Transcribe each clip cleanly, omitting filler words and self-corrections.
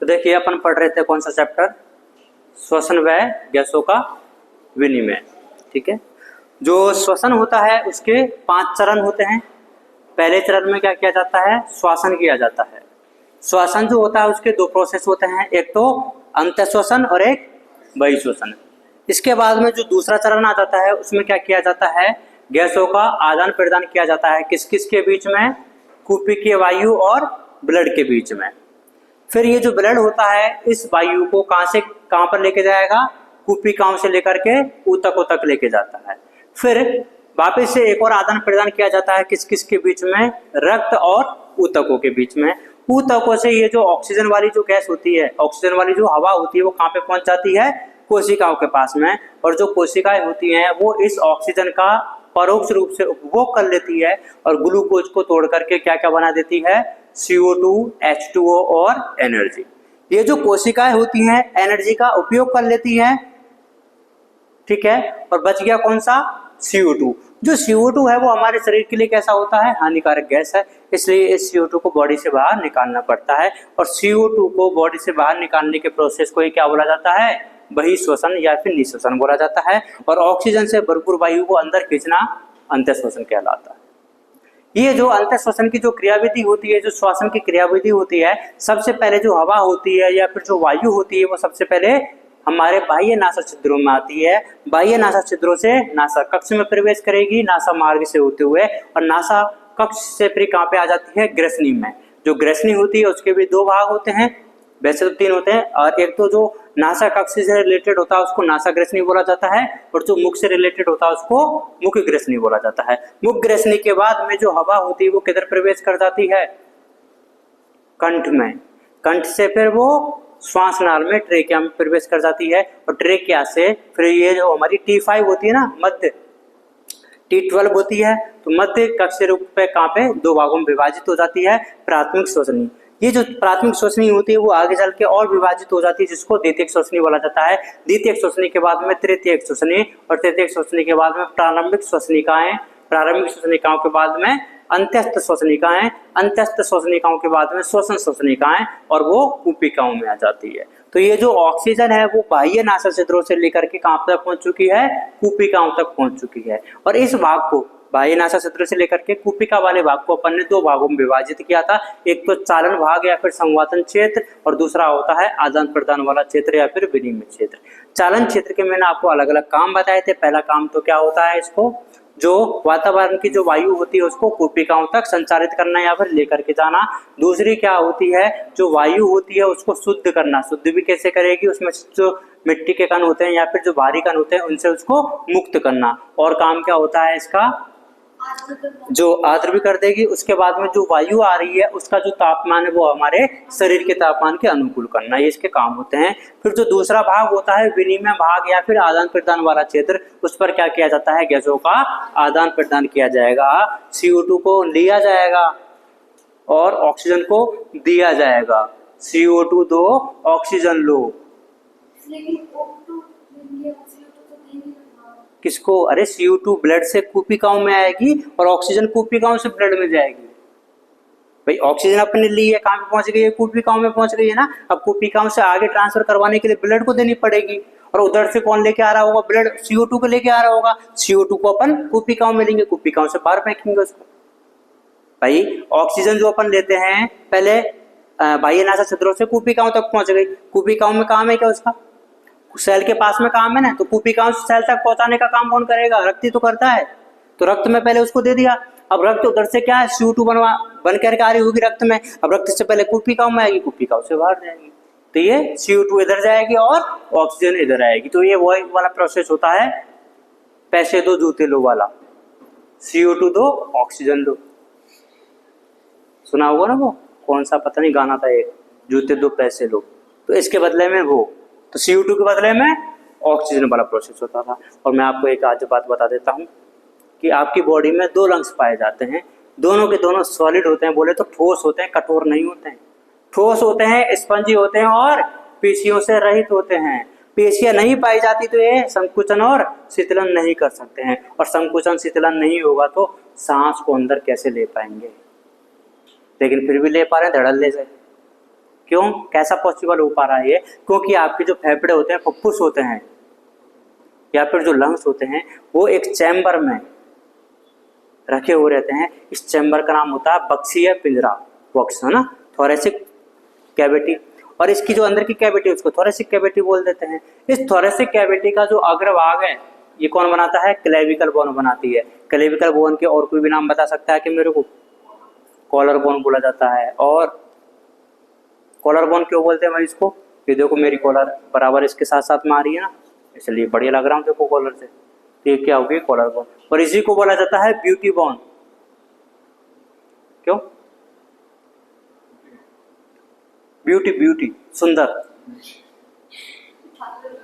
तो देखिए अपन पढ़ रहे थे कौन सा चैप्टर, श्वसन व गैसों का विनिमय। ठीक है, जो श्वसन होता है उसके 5 चरण होते हैं। पहले चरण में क्या किया जाता है, श्वासन किया जाता है। श्वासन जो होता है उसके 2 प्रोसेस होते हैं, एक तो अंतःश्वसन और एक बहिश्वसन। इसके बाद में जो दूसरा चरण आ जाता है उसमें क्या किया जाता है, गैसों का आदान प्रदान किया जाता है। किस किस के बीच में, कुपिकीय वायु और ब्लड के बीच में। फिर ये जो ब्लड होता है इस वायु को कहां से कहां पर लेके जाएगा, कुपिकाओं से लेकर के ऊतकों तक लेके जाता है। फिर वापस से एक और आदान प्रदान किया जाता है, किस किस के बीच में, रक्त और ऊतकों के बीच में। ऊतकों से ये जो ऑक्सीजन वाली जो गैस होती है, ऑक्सीजन वाली जो हवा होती है वो कहाँ पे पहुंच जाती है, कोशिकाओं के पास में। और जो कोशिकाएं होती हैं वो इस ऑक्सीजन का परोक्ष रूप से उपभोग कर लेती है और ग्लूकोज को तोड़ करके क्या क्या बना देती है, CO2, H2O और एनर्जी। ये जो कोशिकाएं होती हैं एनर्जी का उपयोग कर लेती हैं, ठीक है, और बच गया कौन सा, CO2। जो CO2 है वो हमारे शरीर के लिए कैसा होता है, हानिकारक गैस है, इसलिए इस CO2 को बॉडी से बाहर निकालना पड़ता है। और CO2 को बॉडी से बाहर निकालने के प्रोसेस को क्या बोला जाता है, बहिश्वसन या फिर निःश्वसन बोला जाता है। और ऑक्सीजन से भरपूर वायु को अंदर खींचना अंतःश्वसन कहलाता है। ये जो अंतःश्वसन की जो क्रियाविधि होती है, जो श्वसन की क्रियाविधि होती है, सबसे पहले जो हवा होती है या फिर जो वायु होती है वो सबसे पहले हमारे बाह्य नासा छिद्रों में आती है। बाह्य नासा छिद्रों से नासा कक्ष में प्रवेश करेगी, नासा मार्ग से होते हुए, और नासा कक्ष से फिर कहाँ पे आ जाती है, ग्रसनी में। जो ग्रसनी होती है उसके भी 2 भाग होते हैं, वैसे तो 3 होते हैं, और एक तो जो नासा कक्ष से रिलेटेड होता है उसको नासा ग्रसनी बोला जाता है, और जो मुख से रिलेटेड होता है उसको मुख ग्रसनी बोला जाता है। मुख ग्रसनी के बाद में जो हवा होती है वो किधर प्रवेश कर जाती है, कंठ में। कंठ से फिर वो श्वास नाल में, ट्रेकिया में प्रवेश कर जाती है, और ट्रेकिया से फिर ये जो हमारी T5 होती है ना, मध्य T12 होती है, तो मध्य कक्ष रूप पे कहाँ पे 2 भागों में विभाजित हो जाती है, प्राथमिक श्वसनी। ये जो प्राथमिक श्वसनी होती है वो आगे चल के और विभाजित हो जाती है, जिसको द्वितीयक श्वसनी बोला जाता है। द्वितीयक श्वसनी के बाद में तृतीयक श्वसनी, और तृतीयक श्वसनी के बाद में प्रारंभिक श्वसनिकाएं, प्रारंभिक श्वसनिकाओं के बाद में अंत्यस्थ श्वसनिकाएं, अंत्यस्थ श्वसनिकाओं के बाद में श्वसन श्वसनिकाएं, और वो कुपिकाओं में आ जाती है। तो ये जो ऑक्सीजन है वो बाह्य नासा छिद्रों से लेकर के कहां तक पहुंच चुकी है, कुपिकाओं तक पहुंच चुकी है। और इस भाग को बाह्य नासा छिद्र से लेकर के कुपिका वाले भाग को अपन ने 2 भागों में विभाजित किया था, एक तो चालन भाग या फिर संवातन क्षेत्र, और दूसरा होता है आदान प्रदान वाला क्षेत्र या फिर विनिमय क्षेत्र। चालन क्षेत्र के मैंने आपको अलग अलग काम बताए थे। पहला काम तो क्या होता है, इसको जो वातावरण की जो वायु होती है उसको कुपिकाओं तक संचारित करना या फिर लेकर के जाना। दूसरी क्या होती है, जो वायु होती है उसको शुद्ध करना। शुद्ध भी कैसे करेगी, उसमें जो मिट्टी के कण होते हैं या फिर जो भारी कण होते हैं उनसे उसको मुक्त करना। और काम क्या होता है इसका, जो आर्द्र भी कर देगी। उसके बाद में जो वायु आ रही है उसका जो तापमान है वो हमारे शरीर के तापमान के अनुकूल करना, ये इसके काम होते हैं। फिर जो दूसरा भाग होता है विनिमय भाग या फिर आदान प्रदान वाला क्षेत्र, उस पर क्या किया जाता है, गैसों का आदान प्रदान किया जाएगा। CO2 को लिया जाएगा और ऑक्सीजन को दिया जाएगा। CO2 दो, ऑक्सीजन लो। किसको, अरे CO2 ब्लड से कुपिकाओं में आएगी और ऑक्सीजन कुपिकाओं से ब्लड में जाएगी। भाई ऑक्सीजन अपने लिए कहाँ पे पहुंच गई है, कुपिकाओं में पहुंच गई है ना। अब कुपिकाओं से आगे ट्रांसफर करवाने के लिए ब्लड को देनी पड़ेगी, और उधर से कौन लेके आ रहा होगा, ब्लड CO2 को लेके आ रहा होगा। CO2 को अपन कुपिकाओं में लेंगे, कुपिकाओं से बाहर फेंकेंगे उसको। भाई ऑक्सीजन जो अपन लेते हैं पहले बाह्य नासा छिद्रों से कुपिकाओं तक पहुंच गई। कुपिकाओं में काम है क्या उसका, सेल के पास में काम है ना, तो कुपिकाओं से सेल तक पहुंचाने का काम कौन करेगा, रक्त ही तो करता है। तो रक्त में पहले उसको दे दिया। अब रक्त उधर से क्या है, CO2 बन करके आ रही होगी रक्त में। अब रक्त से पहले कुपिकाओं में आएगी, कुपिकाओं से बाहर जाएगी। तो ये CO2 इधर जाएगी और ऑक्सीजन इधर आएगी। तो ये वही वाला प्रोसेस होता है, पैसे दो जूते लो वाला। CO2 दो, ऑक्सीजन दो। सुना होगा ना वो कौन सा, पता नहीं गाना था एक, जूते दो पैसे लो। तो इसके बदले में वो, तो CO2 के बदले में ऑक्सीजन वाला प्रोसेस होता था। और मैं आपको एक आज बात बता देता हूँ कि आपकी बॉडी में 2 लंग्स पाए जाते हैं, दोनों के दोनों सॉलिड होते हैं। बोले तो ठोस होते हैं, कठोर नहीं होते हैं। ठोस होते हैं, स्पंजी होते हैं और पेशियों से रहित होते हैं। पेशियां नहीं पाई जाती तो ये संकुचन और शीतलन नहीं कर सकते हैं, और संकुचन शीतलन नहीं होगा तो सांस को अंदर कैसे ले पाएंगे। लेकिन फिर भी ले पा रहे हैं धड़ल्ले से, क्यों, कैसा पॉसिबल हो पा रहा है ये? क्योंकि आपके जो फेफड़े होते हैं, फुफ्फुस होते हैं या फिर जो लंग्स होते हैं, वो एक चैम्बर में रखे हुए रहते हैं। इस चैम्बर का नाम होता है बक्सीय पिंजरा, बॉक्स, है ना, थोरेसिक कैविटी। और इसकी जो अंदर की कैविटी है उसको थोरेसिक कैविटी बोल देते हैं। इस थोरेसिक कैविटी का जो अग्रभाग है ये कौन बनाता है? क्लेविकल बोन बनाती है। क्लेविकल बोन के और कोई भी नाम बता सकता है कि मेरे को? कॉलर बोन बोला जाता है। और कॉलर बोन क्यों बोलते हैं भाई इसको? ये देखो मेरी कॉलर बराबर इसके साथ साथ में आ रही है ना, इसलिए बढ़िया लग रहा हूँ देखो कॉलर से। तो ये क्या होगी? Collar bone. और इसी को बोला जाता है ब्यूटी बोन। क्यों? ब्यूटी, ब्यूटी, सुंदर,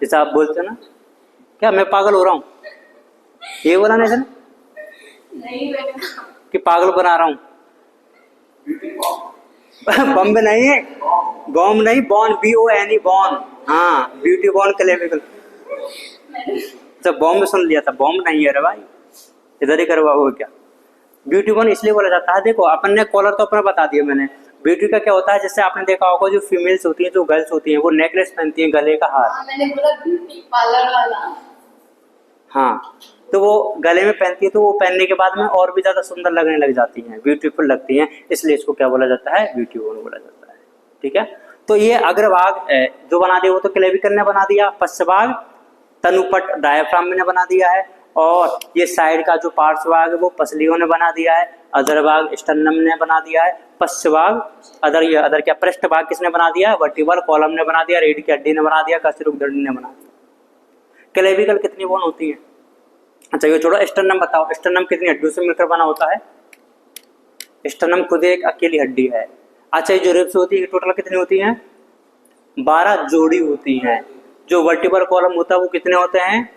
जैसा आप बोलते हैं ना। क्या मैं पागल हो रहा हूँ? ये बोला नहीं नहीं कि पागल बना रहा हूँ? बम्बे नहीं है, बॉम्ब नहीं, बॉन, BON, बॉन। हाँ, ब्यूटी बॉन क्लेविकल। तो बॉम्ब सुन लिया था, बॉम्ब नहीं है रे भाई, इधर ही करवाओ क्या? ब्यूटी बॉन इसलिए बोला जाता है, देखो अपन ने कॉलर तो अपना बता दिया मैंने। ब्यूटी का क्या होता है? जैसे आपने देखा होगा जो फीमेल्स होती हैं, जो गर्ल्स होती हैं, वो नेकलेस पहनती हैं, गले का हार। मैंने बोला ब्यूटी पार्लर वाला। हाँ, तो वो गले में पहनती है, तो वो पहनने के बाद में और भी ज्यादा सुंदर लगने लग जाती हैं, ब्यूटीफुल लगती हैं, इसलिए इसको क्या बोला जाता है? ब्यूटी बोन बोला जाता है। ठीक है, तो ये अग्रभाग जो बना दिया वो तो क्लेविकल ने बना दिया। पश्चभाग तनुपट डायफ्राम ने बना दिया है। और ये साइड का जो पार्श्वभाग है वो पसलियों ने बना दिया है। अधरभाग स्टर्नम ने बना दिया है। पश्चभाग अदर क्या पृष्ठभाग किसने बना दिया? वर्टिबल कॉलम ने बना दिया, रीढ़ की हड्डी ने बना दिया, कशेरुकधमनी ने बना दिया। क्लेविकल कितनी बोन होती है? अच्छा ये छोड़ो, स्टर्नम बताओ, स्टर्नम कितनी हड्डियों से मिलकर बना होता है? स्टर्नम खुद एक अकेली हड्डी है। अच्छा ये जो रिब्स होती है टोटल कितनी होती हैं? 12 जोड़ी होती हैं। जो वर्टिबल कॉलम होता है वो कितने होते हैं?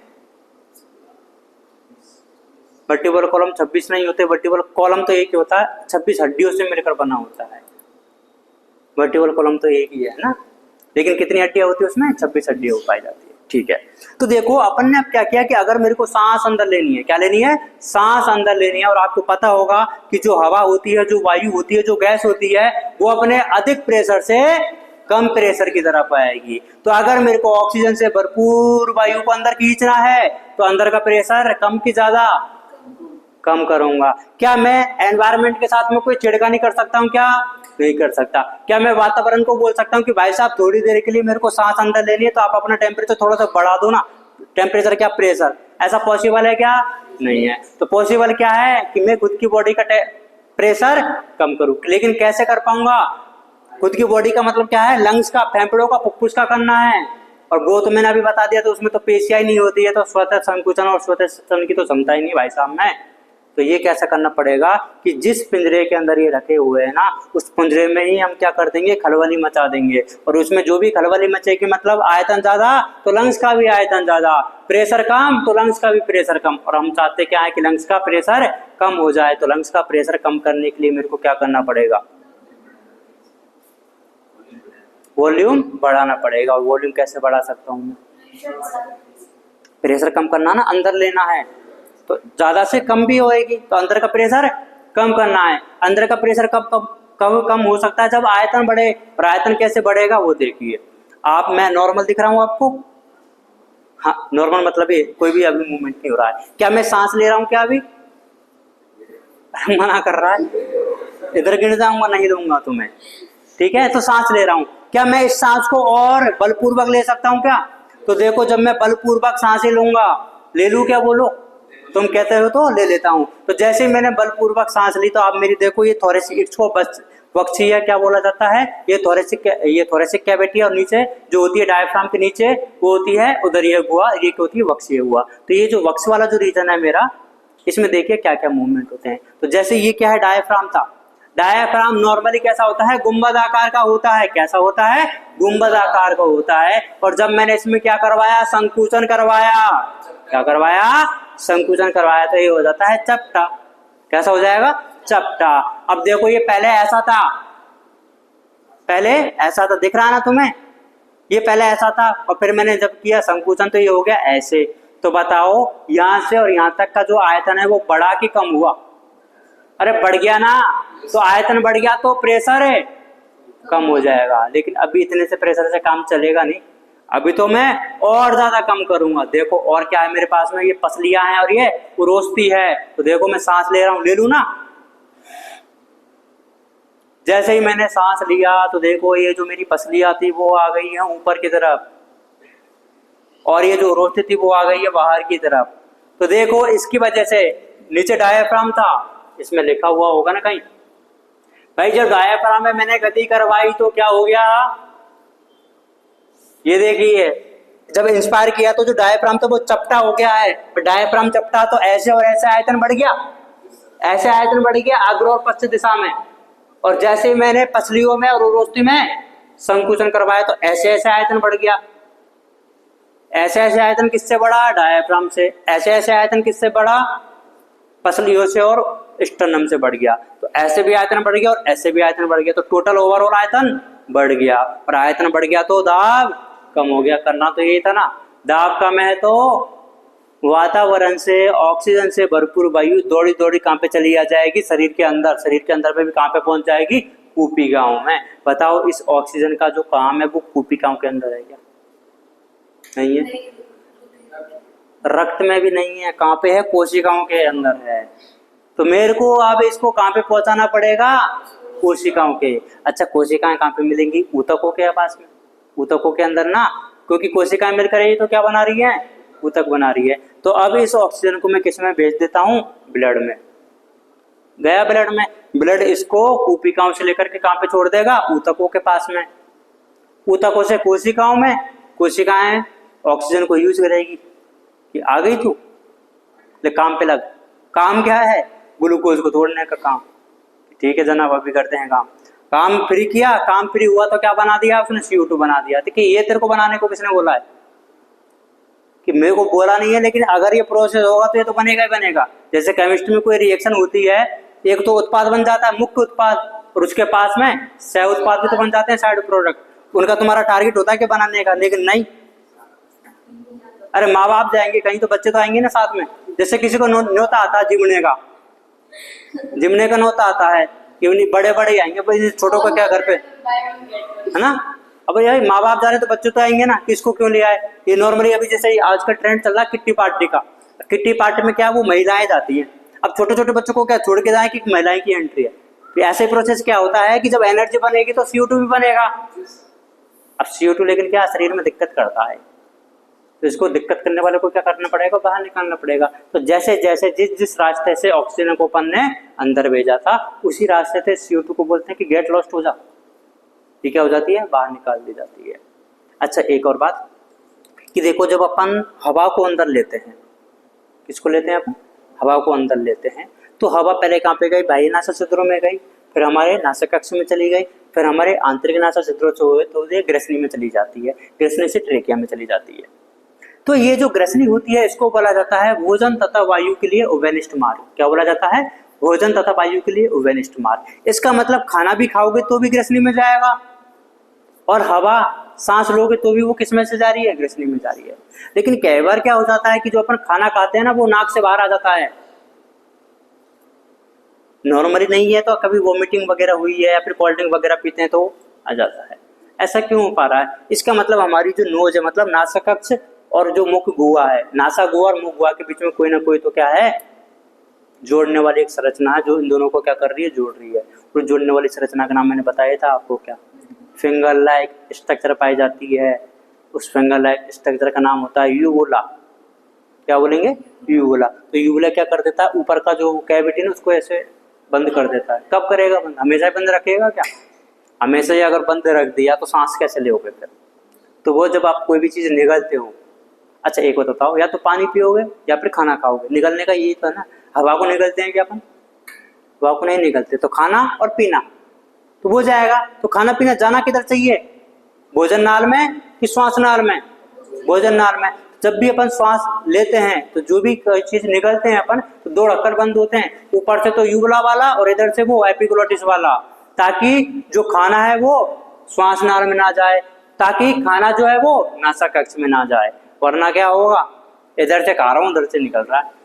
वर्टिबल कॉलम 26 नहीं होते, वर्टिबल कॉलम तो एक ही होता है, 26 हड्डियों से मिलकर बना होता है। वर्टिबल कॉलम तो एक ही है ना, लेकिन कितनी हड्डियां होती है उसमें? 26 हड्डियां हो पाई जाती है। ठीक है, तो देखो अपन ने अब क्या किया कि अगर मेरे को सांस अंदर लेनी है, क्या लेनी है? सांस अंदर लेनी है। और आपको पता होगा कि जो हवा होती है, जो वायु होती है, जो गैस होती है, वो अपने अधिक प्रेशर से कम प्रेशर की तरफ आएगी। तो अगर मेरे को ऑक्सीजन से भरपूर वायु को अंदर खींचना है तो अंदर का प्रेशर कम की ज्यादा? कम करूंगा। क्या मैं एनवायरनमेंट के साथ में कोई छेड़खानी कर सकता हूँ? क्या नहीं कर सकता। क्या मैं वातावरण को बोल सकता हूँ कि भाई साहब थोड़ी देर के लिए मेरे को सांस अंदर लेनी है तो आप अपना टेम्परेचर थोड़ा सा बढ़ा दो ना? टेम्परेचर क्या प्रेशर, ऐसा पॉसिबल है क्या? नहीं है। तो पॉसिबल क्या है कि मैं खुद की बॉडी का प्रेशर कम करूं। लेकिन कैसे कर पाऊंगा? खुद की बॉडी का मतलब क्या है? लंग्स का, फेफड़ों का, फुफ्फुस का करना है। और वो तो मैंने अभी बता दिया, तो उसमें तो पेशियां ही नहीं होती है, तो स्वतः संकुचन और स्वतः सृजन की तो क्षमता ही नहीं भाई साहब में। तो ये कैसा करना पड़ेगा कि जिस पिंजरे के अंदर ये रखे हुए हैं ना, उस पिंजरे में ही हम क्या कर देंगे? खलबली मचा देंगे। और उसमें जो भी खलबली मचेगी, मतलब आयतन ज्यादा तो लंग्स का भी आयतन ज्यादा, प्रेशर कम तो लंग्स का भी प्रेशर कम। और हम चाहते क्या है कि लंग्स का प्रेशर कम हो जाए। तो लंग्स का प्रेशर कम करने के लिए मेरे को क्या करना पड़ेगा? वॉल्यूम बढ़ाना पड़ेगा। और वॉल्यूम कैसे बढ़ा सकता हूँ मैं? प्रेशर कम करना ना, अंदर लेना है, तो ज्यादा से कम भी होएगी, तो अंदर का प्रेशर कम करना है। अंदर का प्रेशर कम हो सकता है जब आयतन बढ़े। और आयतन कैसे बढ़ेगा वो देखिए आप। मैं नॉर्मल दिख रहा हूँ आपको? हाँ, नॉर्मल मतलब ये कोई भी अभी मूवमेंट नहीं हो रहा है। क्या मैं सांस ले रहा हूँ क्या अभी? मना कर रहा है, इधर गिर जाऊंगा, नहीं दूंगा तुम्हें। ठीक है, तो सांस ले रहा हूँ। क्या मैं इस सांस को और बलपूर्वक ले सकता हूँ क्या? तो देखो जब मैं बलपूर्वक सांसें लूंगा, ले लूं क्या? बोलो, तुम कहते हो तो ले लेता हूं। तो जैसे ही मैंने बलपूर्वक सांस ली तो आप मेरी देखो ये थोरेसिक, इसको वक्षीय क्या बोला जाता है? ये थोरेसिक कैविटी। और नीचे जो होती है डायफ्राम के नीचे वो होती है उदर हुआ, ये क्या होती है? वक्षीय हुआ। तो ये जो वक्ष वाला जो रीजन है मेरा, इसमें देखिए क्या क्या मूवमेंट होते हैं। तो जैसे ये क्या है? डायफ्राम था। डायफ्राम नॉर्मली कैसा होता है? गुंबद आकार का होता है। कैसा होता है? गुंबद आकार का होता है। और जब मैंने इसमें क्या करवाया? संकुचन करवाया। क्या करवाया? संकुचन करवाया। तो ये हो जाता है चपटा। कैसा हो जाएगा? चपटा। अब देखो ये पहले ऐसा था, पहले ऐसा था, दिख रहा है ना तुम्हें? ये पहले ऐसा था और फिर मैंने जब किया संकुचन तो ये हो गया ऐसे। तो बताओ यहां से और यहां तक का जो आयतन है वो बढ़ा कि कम हुआ? अरे बढ़ गया ना। तो आयतन बढ़ गया तो प्रेशर है कम हो जाएगा। लेकिन अभी इतने से प्रेशर से काम चलेगा नहीं, अभी तो मैं और ज्यादा कम करूंगा। देखो और क्या है मेरे पास में, ये पसलियां हैं और ये उरोस्ती है। तो देखो मैं सांस ले रहा हूं, ले लू ना। जैसे ही मैंने सांस लिया तो देखो ये जो मेरी पसलियां थी वो आ गई है ऊपर की तरफ, और ये जो उरोस्ती थी वो आ गई है बाहर की तरफ। तो देखो इसकी वजह से नीचे डायाफ्राम था, इसमें लिखा हुआ होगा ना कहीं भाई, जब डायाफ्राम में मैंने गति करवाई तो क्या हो गया, ये देखिए जब इंस्पायर किया तो जो डायाफ्राम था वो चपटा हो गया है। डायाफ्राम चपटा तो ऐसे और ऐसे आयतन बढ़ गया, ऐसे आयतन बढ़ गया अग्र और पश्चिम दिशा में। और जैसे ही मैंने पसलियों में और उरोस्ती में संकुचन करवाया तो ऐसे ऐसे आयतन बढ़ गया। ऐसे ऐसे आयतन किससे बढ़ा, डायाफ्राम से। ऐसे ऐसे आयतन किससे बढ़ा, पसलियों से और स्टर्नम से बढ़ गया। तो ऐसे भी आयतन बढ़ गया और ऐसे भी आयतन बढ़ गया, तो टोटल ओवरऑल आयतन बढ़ गया। और आयतन बढ़ गया तो दाब कम हो गया। करना तो यही था ना, दाब कम है तो वातावरण से ऑक्सीजन से भरपूर वायु दौड़ी दौड़ी कहां पे चली आ जाएगी, शरीर के अंदर। शरीर के अंदर में भी कहां पे पहुंच जाएगी, कूपी गांव में। बताओ इस ऑक्सीजन का जो काम है वो कूपी गांव के अंदर है क्या, नहीं है? रक्त में भी नहीं है, कहां पे है, कोशिकाओं के अंदर है। तो मेरे को अब इसको कहां पे पहुंचाना पड़ेगा, कोशिकाओं के। अच्छा कोशिकाएं कहां पे मिलेंगी, ऊतकों के पास में, ऊतकों के अंदर ना, क्योंकि कोशिकाएं मिलकर ये तो क्या बना रही है, ऊतक बना रही है। तो अब इस ऑक्सीजन को मैं किस में भेज देता हूं, ब्लड में। गया ब्लड में, ब्लड इसको कूपिकाओं से लेकर के कहां पे छोड़ देगा, ऊतकों के पास में। ऊतकों से कोशिकाओं में, कोशिकाएं ऑक्सीजन को यूज करेगी कि आ गई तू ले काम पे लग। काम क्या है, ग्लूकोज को तोड़ने का काम। ठीक है जनाब, अभी करते हैं काम। काम फ्री किया, काम फ्री हुआ तो क्या बना दिया उसने, CO2 बना दिया। देखिए ये तेरे को बनाने को किसने बोला है, कि मेरे को बोला नहीं है, लेकिन अगर ये प्रोसेस होगा तो ये तो बनेगा ही बनेगा। जैसे केमिस्ट्री में कोई रिएक्शन होती है, एक तो उत्पाद बन जाता है मुख्य उत्पाद, और उसके पास में सह उत्पाद भी तो बन जाते हैं, साइड प्रोडक्ट। उनका तुम्हारा टारगेट होता है कि बनाने का, लेकिन नहीं। अरे माँ बाप जाएंगे कहीं तो बच्चे तो आएंगे ना साथ में। जैसे किसी को न्योता आता है जिमने का, जिमने का न्योता आता है कि बड़े बड़े ही आएंगे, भाई छोटों का क्या घर पे, है ना। अब यार माँ बाप जा रहे तो बच्चे तो आएंगे ना, किसको क्यों ले आए। ये नॉर्मली अभी जैसे आज का ट्रेंड चल रहा है किट्टी पार्टी का, किट्टी पार्टी में क्या वो महिलाएं जाती हैं। अब छोटे छोटे बच्चों को क्या छोड़ के जाए कि महिलाएं की एंट्री है। तो ऐसे प्रोसेस क्या होता है कि जब एनर्जी बनेगी तो CO2 भी बनेगा। अब CO2 लेकिन क्या शरीर में दिक्कत करता है, तो इसको दिक्कत करने वाले को क्या करना पड़ेगा, बाहर निकालना पड़ेगा। तो जैसे जैसे जिस जिस रास्ते से ऑक्सीजन को अपन ने अंदर भेजा था उसी रास्ते से CO2 को बोलते हैं कि गेट लॉस्ट हो जा, ये क्या हो जाती है, बाहर निकाल दी जाती है। अच्छा एक और बात कि देखो जब अपन हवा को अंदर लेते हैं, किसको लेते हैं अपन, हवा को अंदर लेते हैं, तो हवा पहले कहाँ पे गई, बाह्य नासा छिद्रों में गई, फिर हमारे नासिका कक्ष में चली गई, फिर हमारे आंतरिक नासा छिद्रों से हुए तो ये ग्रसनी में चली जाती है, ग्रसनी से ट्रेकिया में चली जाती है। तो ये जो ग्रसनी होती है इसको बोला जाता है भोजन तथा वायु के लिए उभयनिष्ठ मार्ग। क्या बोला जाता है, भोजन तथा वायु के लिए उभयनिष्ठ मार्ग। इसका मतलब खाना भी खाओगे तो भी ग्रसनी में जाएगा, और हवा सांस लोगे तो भी वो किस में से जा रही है, ग्रसनी में जा रही है। लेकिन कई बार क्या हो जाता है कि जो अपन खाना खाते हैं ना वो नाक से बाहर आ जाता है, नॉर्मली नहीं है तो कभी वोमिटिंग वगैरह हुई है या फिर कोल्ड ड्रिंक वगैरह पीते हैं तो आ जाता है। ऐसा क्यों हो पा रहा है, इसका मतलब हमारी जो नोज है, मतलब नासिका कक्ष और जो मुख गुहा है, नासा गुहा और मुख गुहा के बीच में कोई ना कोई तो क्या है, जोड़ने वाली एक संरचना है जो इन दोनों को क्या कर रही है, जोड़ रही है। और जोड़ने वाली संरचना का नाम मैंने बताया था आपको, क्या फिंगर लाइक स्ट्रक्चर पाई जाती है। उस फिंगर लाइक स्ट्रक्चर का नाम होता है यूवुला। क्या बोलेंगे, यूवुला। तो यूवुला क्या कर देता है, ऊपर का जो कैविटी है उसको ऐसे बंद कर देता है। कब करेगा बंद, हमेशा बंद रखेगा क्या, हमेशा ही अगर बंद रख दिया तो सांस कैसे लोगे फिर। तो वो जब आप कोई भी चीज निगलते हो, अच्छा एक बात बताओ, या तो पानी पियोगे या फिर खाना खाओगे, निगलने का यही तो है ना। हवा को निगलते हैं क्या अपन, हवा को नहीं निगलते। तो खाना और पीना तो वो जाएगा। तो खाना पीना जाना किधर चाहिए, भोजन नाल में कि श्वास नाल में, भोजन नाल में। जब भी अपन श्वास लेते हैं तो जो भी चीज निगलते हैं अपन तो दो ढक्कन बंद होते हैं, ऊपर से तो यूवुला वाला और इधर से वो एपिग्लोटिस वाला, ताकि जो खाना है वो श्वास नाल में ना जाए, ताकि खाना जो है वो नासा कक्ष में ना जाए। वरना क्या होगा, इधर से खा रहा हूं उधर से निकल रहा है।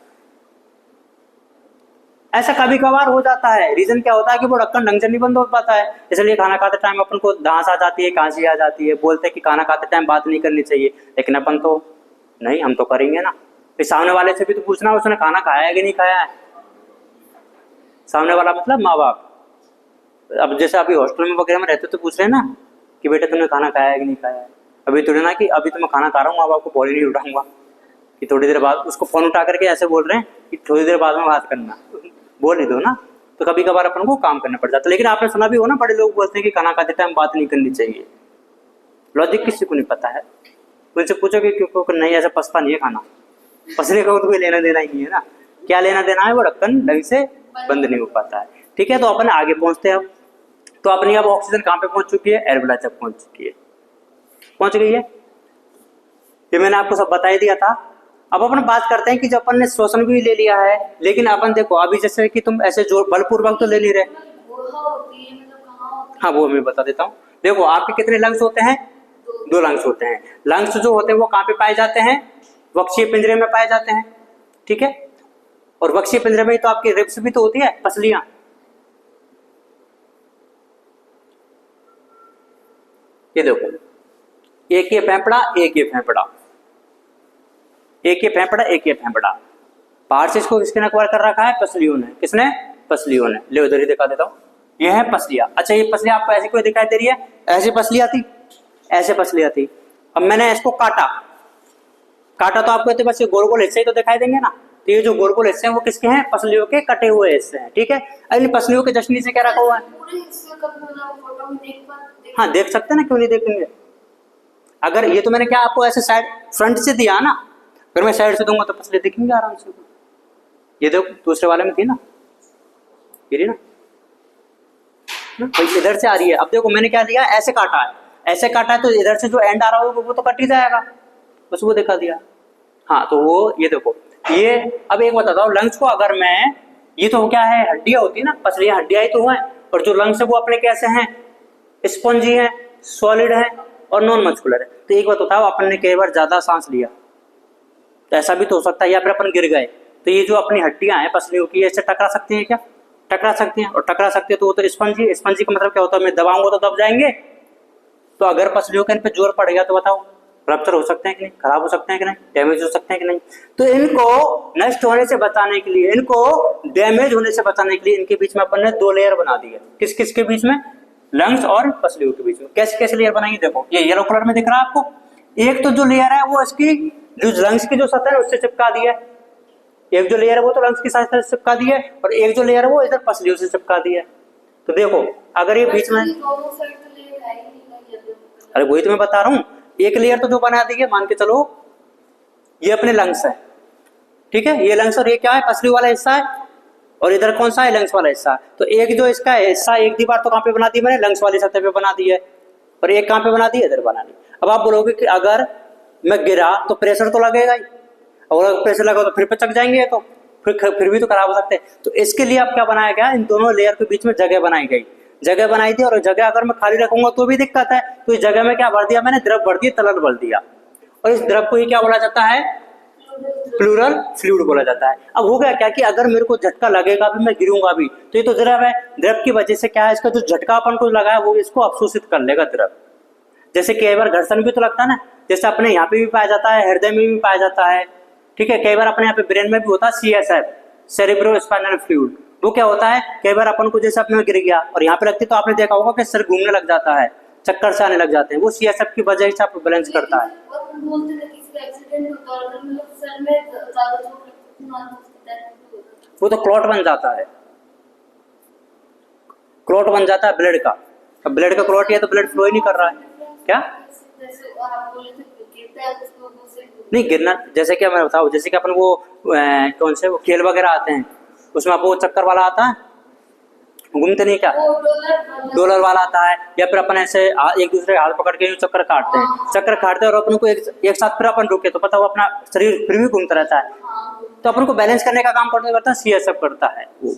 ऐसा कभी कभार हो जाता है। रीजन क्या होता है कि वो ढक्कन ढंग से नहीं बंद हो पाता है, इसलिए खाना खाते टाइम अपन को दांत आ जाती है, खांसी आ जाती है। बोलते हैं कि खाना खाते टाइम बात नहीं करनी चाहिए, लेकिन अपन तो नहीं, हम तो करेंगे ना। फिर सामने वाले से भी तो पूछना उसने खाना खाया है कि नहीं खाया है। सामने वाला मतलब माँ बाप। अब जैसे अभी हॉस्टल में वगैरह में रहते तो पूछ रहे हैं ना कि बेटा तुमने खाना खाया है कि नहीं खाया है। अभी थोड़ी ना कि अभी तो मैं खाना खा रहा हूँ, माँ बाप को फोन ही नहीं उठाऊंगा कि थोड़ी देर बाद। उसको फोन उठा करके ऐसे बोल रहे हैं कि थोड़ी देर बाद में बात करना, बोल ही दो ना। तो कभी कभार अपन को काम करना पड़ जाता है। लेकिन आपने सुना भी हो ना, बड़े लोग बोलते हैं कि खाना खाते टाइम बात नहीं करनी चाहिए। लॉजिक किसी को नहीं पता है। उनसे पूछोगे क्यों नहीं, ऐसा पसता नहीं है खाना, पसने का तो कोई लेना देना ही नहीं है ना। क्या लेना देना है, वो ढक्कन ढंग से बंद नहीं हो पाता है। ठीक है, तो अपन आगे पहुंचते हैं। अब तो अपनी अब ऑक्सीजन कहाँ पे पहुंच चुकी है, एयर ब्लैडर तक पहुंच चुकी है, पहुंच गई है। ये मैंने आपको सब बता ही दिया था। अब अपन बात करते हैं कि जब अपन ने श्वसन भी ले लिया है, लेकिन अपन देखो अभी जैसे कि तुम ऐसे जोर बलपूर्वक तो ले नहीं रहे। हाँ, वो मैं बता देता हूँ। देखो आपके कितने लंग्स होते हैं, 2 लंग्स होते हैं। लंग्स जो होते हैं वो कहाँ पे पाए जाते हैं, वक्षीय पिंजरे में पाए जाते हैं। ठीक है, और वक्षीय पिंजरे में तो आपकी रिब्स भी तो होती है, पसलियां। ये देखो, एक ये फेफड़ा, एक ये फेफड़ा, एक ये फेफड़ा, एक ये फेफड़ा। बाहर से इसको किसने कवर कर रखा है, पसलियों ने। किसने, पसलियों ने। ले उधर ही दिखा देता हूँ, ये है पसलियां। अच्छा, ये पसलियां आपको ऐसी कोई दिखाई दे रही है, ऐसी पसलियां थी, ऐसे पसलियां थी। अब मैंने इसको काटा तो आपको तो बस ये गोल गोल हिस्से ही तो दिखाई देंगे ना। तो ये जो गोल गोल हिस्से हैं वो किसके हैं, पसलियों के कटे हुए हिस्से हैं। ठीक है, इन पसलियों के जश्नी से क्या रखा हुआ है, हाँ देख सकते हैं ना, क्यों नहीं देखेंगे। अगर ये तो मैंने क्या आपको ऐसे साइड फ्रंट से दिया ना, अगर मैं साइड से दूंगा तो पसली दिखेंगे आराम से। ये देखो दूसरे वाले में थी ना, ये ना भाई इधर से आ रही है। अब देखो मैंने क्या दिया, ऐसे काटा है, ऐसे काटा है तो इधर से जो एंड आ रहा होगा वो तो कट ही जाएगा, बस वो दिखा दिया। हाँ, तो वो ये देखो ये। अब एक बताता हूँ, लंग्स को अगर मैं, ये तो क्या है, हड्डियां होती है ना, पसलियां हड्डियां ही तो है। और जो लंग्स है वो अपने कैसे हैं, स्पंजी है, सॉलिड है और नॉन मस्कुलर है। तो एक बात बताओ, अपन ने कई बार ज्यादा सांस लिया तो ऐसा भी तो हो सकता है, या फिर अपन गिर गए तो ये जो अपनी हड्डियां हैं पसलियों की, ऐसे टकरा सकती हैं क्या, टकरा सकती हैं। और टकरा सकती है तो वो तो स्पंजी, स्पंजी का मतलब क्या होता है, मैं दबाऊंगा तो दब जाएंगे। तो अगर पसलियों के इन पे जोर पड़ गया तो बताओ रप्चर हो सकते हैं कि नहीं, खराब हो सकते हैं कि नहीं, डैमेज हो सकते हैं कि नहीं। तो इनको नष्ट होने से बचाने के लिए, इनको डैमेज होने से बचाने के लिए इनके बीच में अपन ने 2 लेयर बना दी है। किस किस के बीच में, लंग्स और पसलियों के बीच में। कैसे कैसे लेयर बनाएंगे, देखो ये येलो कलर में दिख रहा है आपको। एक तो जो लेयर है वो इसकी जो लंग्स की जो सतह है उससे चिपका दी है, एक जो लेयर है वो तो लंग्स की सतह से चिपका दी है, और एक जो लेयर है वो इधर पसलियों से चिपका दी है। तो देखो अगर ये बीच में, अरे वही तो मैं बता रहा हूँ, एक लेयर तो जो बना दी है, मान के चलो ये अपने लंग्स है, ठीक है, ये लंग्स, और ये क्या है, पसली वाला हिस्सा है, और इधर कौन सा है, लंग्स वाला हिस्सा। तो एक जो इसका हिस्सा, एक दीवार तो कहाँ पे बना दी मैंने, लंग्स वाली सतह पे बना दी है, और एक कहाँ पे बना दी है, इधर बना दी। अब आप बोलोगे कि अगर मैं गिरा तो प्रेशर तो लगेगा ही, और अगर प्रेशर लगा तो फिर पचक जाएंगे, तो फिर भी तो खराब हो सकते हैं। तो इसके लिए अब क्या बनाया गया, इन दोनों लेयर के बीच में जगह बनाई गई, जगह बनाई थी। और जगह अगर मैं खाली रखूंगा तो भी दिक्कत है, तो इस जगह में क्या भर दिया मैंने, द्रव भर दिया, तरल भर दिया। और इस द्रव को ही क्या बोला जाता है, प्लूरल फ्लूइड बोला जाता है। अब हो गया क्या कि अगर मेरे को झटका लगेगा भी, मैं गिरूंगा भी, तो ये तो द्रव है, द्रव की वजह से क्या है, इसका जो झटका अपन को लगा है वो इसको अवशोषित कर लेगा द्रव। जैसे कई बार घर्षण भी तो लगता है ना, जैसे अपने यहाँ पे भी पाया जाता है, हृदय में भी पाया जाता है, ठीक है, कई बार अपने यहाँ पे ब्रेन में भी होता है, CSF, सेरेब्रो स्पाइनल फ्लूइड। वो क्या होता है, कई बार अपन को जैसे अपने गिर गया और यहाँ पे लगती तो आपने देखा होगा कि सिर घूमने लग जाता है, चक्कर से आने लग जाते हैं, वो CSF की वजह से आपको बैलेंस करता है। वो तो क्लॉट बन जाता है, क्लॉट बन जाता है ब्लड का। अब ब्लड का क्लॉट है तो ब्लड फ्लो ही नहीं कर रहा है, क्या नहीं गिरना, जैसे कि मैं बताऊं, जैसे कि अपन वो कौन से वो खेल वगैरह आते हैं, उसमें आपको चक्कर वाला आता है, घूमते नहीं क्या, डॉलर वाला आता है, या फिर अपन ऐसे एक दूसरे हाथ पकड़ के चक्कर काटते हैं, चक्कर काटते हैं और अपन को एक साथ फिर अपन रुके तो पता वो अपना शरीर फिर भी घूमता रहता है। तो अपन को बैलेंस करने का काम करता है CSF करता है वो।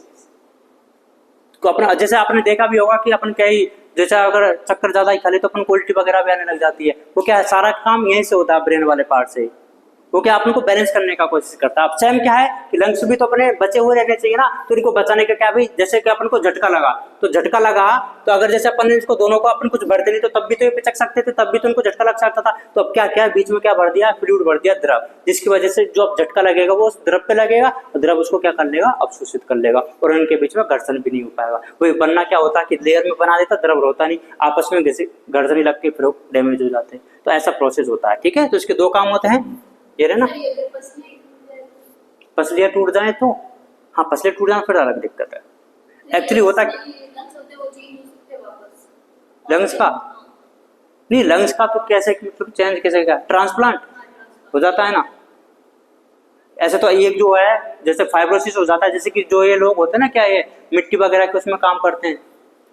तो अपना जैसे आपने देखा भी होगा कि अपन क्या ही, जैसे अगर चक्कर ज्यादा ही खा ले तो अपन को उल्टी वगैरह भी आने लग जाती है, वो क्या है, सारा काम यहीं से होता है, ब्रेन वाले पार्ट से। वो क्या अपन को बैलेंस करने का कोशिश करता है। अब सेम क्या है कि लंग्स भी तो अपने बचे हुए रहने चाहिए ना, तो इनको बचाने का क्या भाई, जैसे कि अपन को झटका लगा तो झटका लगा, तो अगर जैसे अपन ने इसको दोनों को अपन कुछ भरते नहीं तो तब भी तो ये पिचक सकते थे, तब भी तो इनको झटका लग सकता था। तो अब क्या क्या बीच में क्या भर दिया, फ्लूइड भर दिया, द्रव, जिसकी वजह से जो अब झटका लगेगा वो उस द्रव पे लगेगा और द्रव उसको क्या कर लेगा, अवशोषित कर लेगा और उनके बीच में घर्षण भी नहीं हो पाएगा। वही बनना क्या होता है कि लेयर में बना देता, द्रव होता नहीं, आपस में घर्षण लग के फिर डैमेज हो जाते हैं। तो ऐसा प्रोसेस होता है। ठीक है, तो इसके दो काम होते हैं, ये रहे ना, पसलियां टूट जाए तो, हाँ पसलियां टूट जाए फिर अलग दिक्कत है। एक्चुअली होता लंग्स का नहीं, लंग्स का तो कैसे मतलब चेंज कैसे, क्या ट्रांसप्लांट हो जाता है ना। ऐसे तो एक जो है जैसे फाइब्रोसिस हो जाता है, जैसे कि जो ये लोग होते हैं ना, क्या ये मिट्टी वगैरह के उसमें काम करते हैं,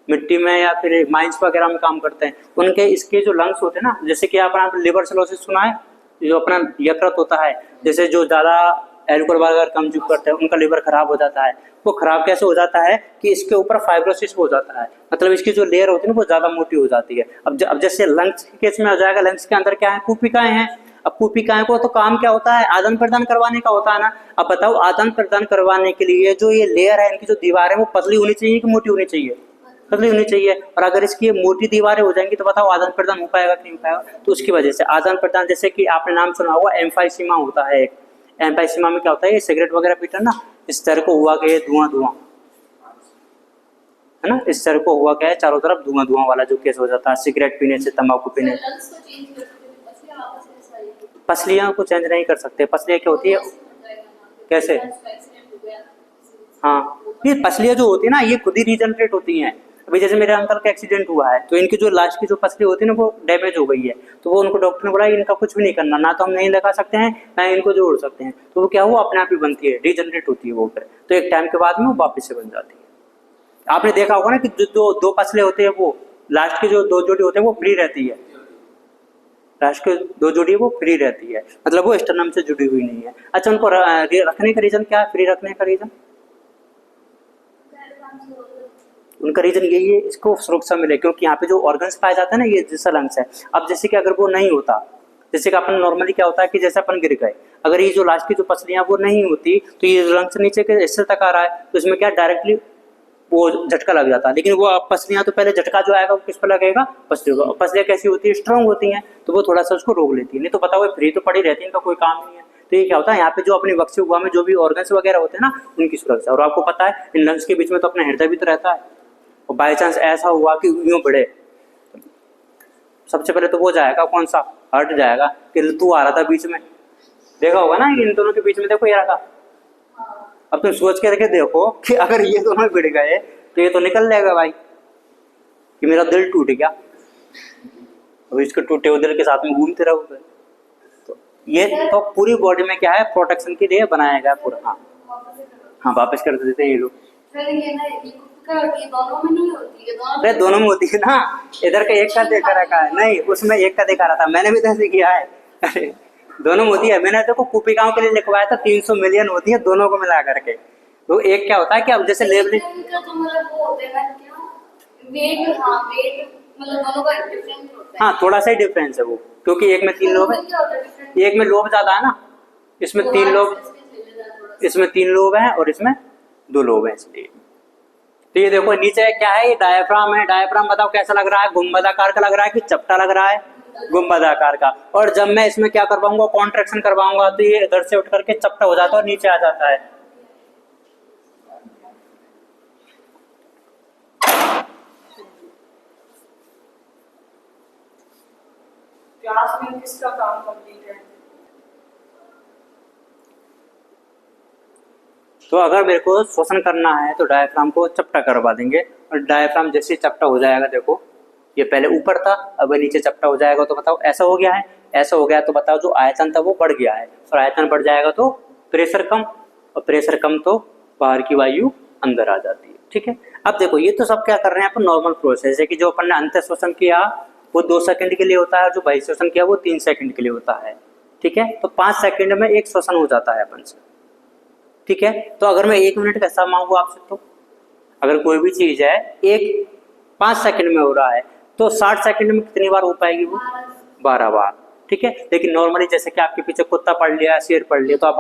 मिट्टी में या फिर माइंस वगैरह में काम करते हैं, उनके इसके जो लंग्स होते हैं ना, जैसे कि अपना लिवर सिरोसिस सुना है, जो अपना यकृत होता है, जैसे जो ज्यादा एल्कोहल वगैरह कम यूज करते हैं उनका लिवर खराब हो जाता है। वो खराब कैसे हो जाता है कि इसके ऊपर फाइब्रोसिस हो जाता है, मतलब इसकी जो लेयर होती है ना वो ज्यादा मोटी हो जाती है। अब जैसे लंग्स के केस में हो जाएगा, लंग्स के अंदर क्या है, कुपिकाएं हैं। अब कुपिकाएं को तो काम क्या होता है, आदान प्रदान करवाने का होता है ना। अब बताओ आदान प्रदान करवाने के लिए जो ये लेयर है, इनकी जो दीवार है वो पतली होनी चाहिए कि मोटी होनी चाहिए, पतली होनी चाहिए। और अगर इसकी मोटी दीवारें हो जाएंगी तो बताओ आदान प्रदान हो पाएगा कि नहीं हो पाएगा। तो उसकी वजह से आदान प्रदान, जैसे कि आपने नाम सुना होगा एम्फाइसीमा होता है एक, एम्फाइसीमा में क्या होता है, ये सिगरेट वगैरह पीते हैं ना, इस तरह को हुआ कि धुआं धुआं है ना, इस तरह को हुआ क्या है, चारों तरफ धुआं धुआं वाला जो केस हो जाता है सिगरेट पीने से, तंबाकू पीने से। पसलियां को चेंज नहीं कर सकते। पसलियां क्या होती है, कैसे, हाँ ये पसलियां जो होती है ना ये खुद ही रीजनरेट होती हैं। अभी जैसे मेरे अंकल का एक्सीडेंट हुआ है तो इनकी जो लास्ट की जो पसली होती है ना वो डैमेज हो गई है, तो वो उनको डॉक्टर ने बोला इनका कुछ भी नहीं करना, ना तो हम नहीं लगा सकते हैं ना इनको जोड़ सकते हैं। तो वो क्या हुआ, अपने आप ही बनती है, रीजनरेट होती है वो फिर, तो एक टाइम के बाद में वो वापस से बन जाती है। आपने देखा होगा ना कि जो दो पसले होते हैं वो लास्ट के जो दो जोड़ी होते हैं वो फ्री रहती है, लास्ट के दो जोड़ी वो फ्री रहती है, मतलब वो स्टर्नम से जुड़ी हुई नहीं है। अच्छा उनको रखने का रीजन क्या है, फ्री रखने का रीजन, उनका रीजन यही है इसको सुरक्षा मिले, क्योंकि यहाँ पे जो ऑर्गन्स पाए जाते हैं ना ये जैसा लंग्स है। अब जैसे कि अगर वो नहीं होता, जैसे कि अपन नॉर्मली क्या होता है कि जैसे अपन गिर गए, अगर ये जो लास्ट की जो पसलियां वो नहीं होती तो ये लंग्स नीचे के हिस्से तक आ रहा है तो इसमें क्या डायरेक्टली वो झटका लग जाता है। लेकिन वो पसलियां तो पहले झटका जो आएगा वो किस पर लगेगा, पसलियों को। पसलियां कैसी होती है, स्ट्रांग होती हैं, तो वो थोड़ा सा उसको रोक लेती है, नहीं तो बताओ फ्री तो पड़ी रहती है, इनका कोई काम नहीं है। तो ये क्या होता है, यहाँ पे जो अपनी वक्ष हुआ में जो भी ऑर्गन्स वगैरह होते हैं ना उनकी सुरक्षा। और आपको पता है इन लंग्स के बीच में तो अपना हृदय भी तो रहता है, और बाई चांस ऐसा हुआ कि यूं बढ़े, सबसे पहले तो वो जाएगा, कौन सा, हार्ट जाएगा। कि तू आ रहा था बीच में, देखा होगा ना इन दोनों के बीच में देखो ये रखा। अब तुम सोच के रखे देखो कि अगर ये दोनों भिड़ गए तो ये तो निकल जाएगा भाई, कि मेरा दिल टूट गया, अब इसके टूटे हुए दिल के साथ में घूमते रहोगे। तो ये तो पूरी बॉडी में क्या है, प्रोटेक्शन के लिए बनाया गया पूरा। हाँ हाँ वापस कर देते हैं ये लोग। अरे दोनों में होती है ना, इधर का एक का देखा रखा है, नहीं उसमें एक का देखा रहा था, मैंने भी तो ऐसे किया है। अरे दोनों में होती है, मैंने देखो कुपिकाओं के लिए लिखवाया था 300 मिलियन होती है दोनों को मिला करके। तो एक क्या होता है कि अब जैसे लेवलिंग हाँ थोड़ा सा ही डिफरेंस है वो, क्योंकि एक में 3 लोब है, एक में लोब ज्यादा है ना, इसमें 3 लोब, इसमें 3 लोब है और इसमें 2 लोब है इसलिए। तो ये देखो नीचे क्या है, ये डायफ्राम है। डायफ्राम बताओ कैसा लग रहा है, गुंबदाकार का लग रहा है कि चपटा लग रहा है, गुंबदाकार का। और जब मैं इसमें क्या करवाऊंगा, कॉन्ट्रैक्शन करवाऊंगा तो ये इधर से उठ करके चपटा हो जाता है और नीचे आ जाता है। क्लास में किसका काम कंप्लीट है? तो अगर मेरे को श्वसन करना है तो डायफ्राम को चपटा करवा देंगे, और डायफ्राम जैसे चपटा हो जाएगा, देखो ये पहले ऊपर था अब नीचे चपटा हो जाएगा, तो बताओ ऐसा हो गया है, ऐसा हो गया तो बताओ जो आयतन था वो बढ़ गया है, और आयतन बढ़ जाएगा तो प्रेशर कम, और प्रेशर कम तो बाहर की वायु अंदर आ जाती है। ठीक है, अब देखो ये तो सब क्या कर रहे हैं अपन, नॉर्मल प्रोसेस है कि जो अपन ने अंतर श्वसन किया वो 2 सेकंड के लिए होता है, और जो बहिः श्वसन किया वो 3 सेकंड के लिए होता है। ठीक है, तो 5 सेकंड में एक श्वसन हो जाता है अपन से। ठीक है, तो अगर मैं 1 मिनट का हिसाब मांगू आपसे, तो अगर कोई भी चीज है 5 सेकंड में हो रहा है तो 60 सेकंड में कितनी बार हो पाएगी वो, 12 बार। ठीक है। लेकिन नॉर्मली जैसे कि आपके पीछे कुत्ता पड़ लिया, शेर पड़ लिया, तो आप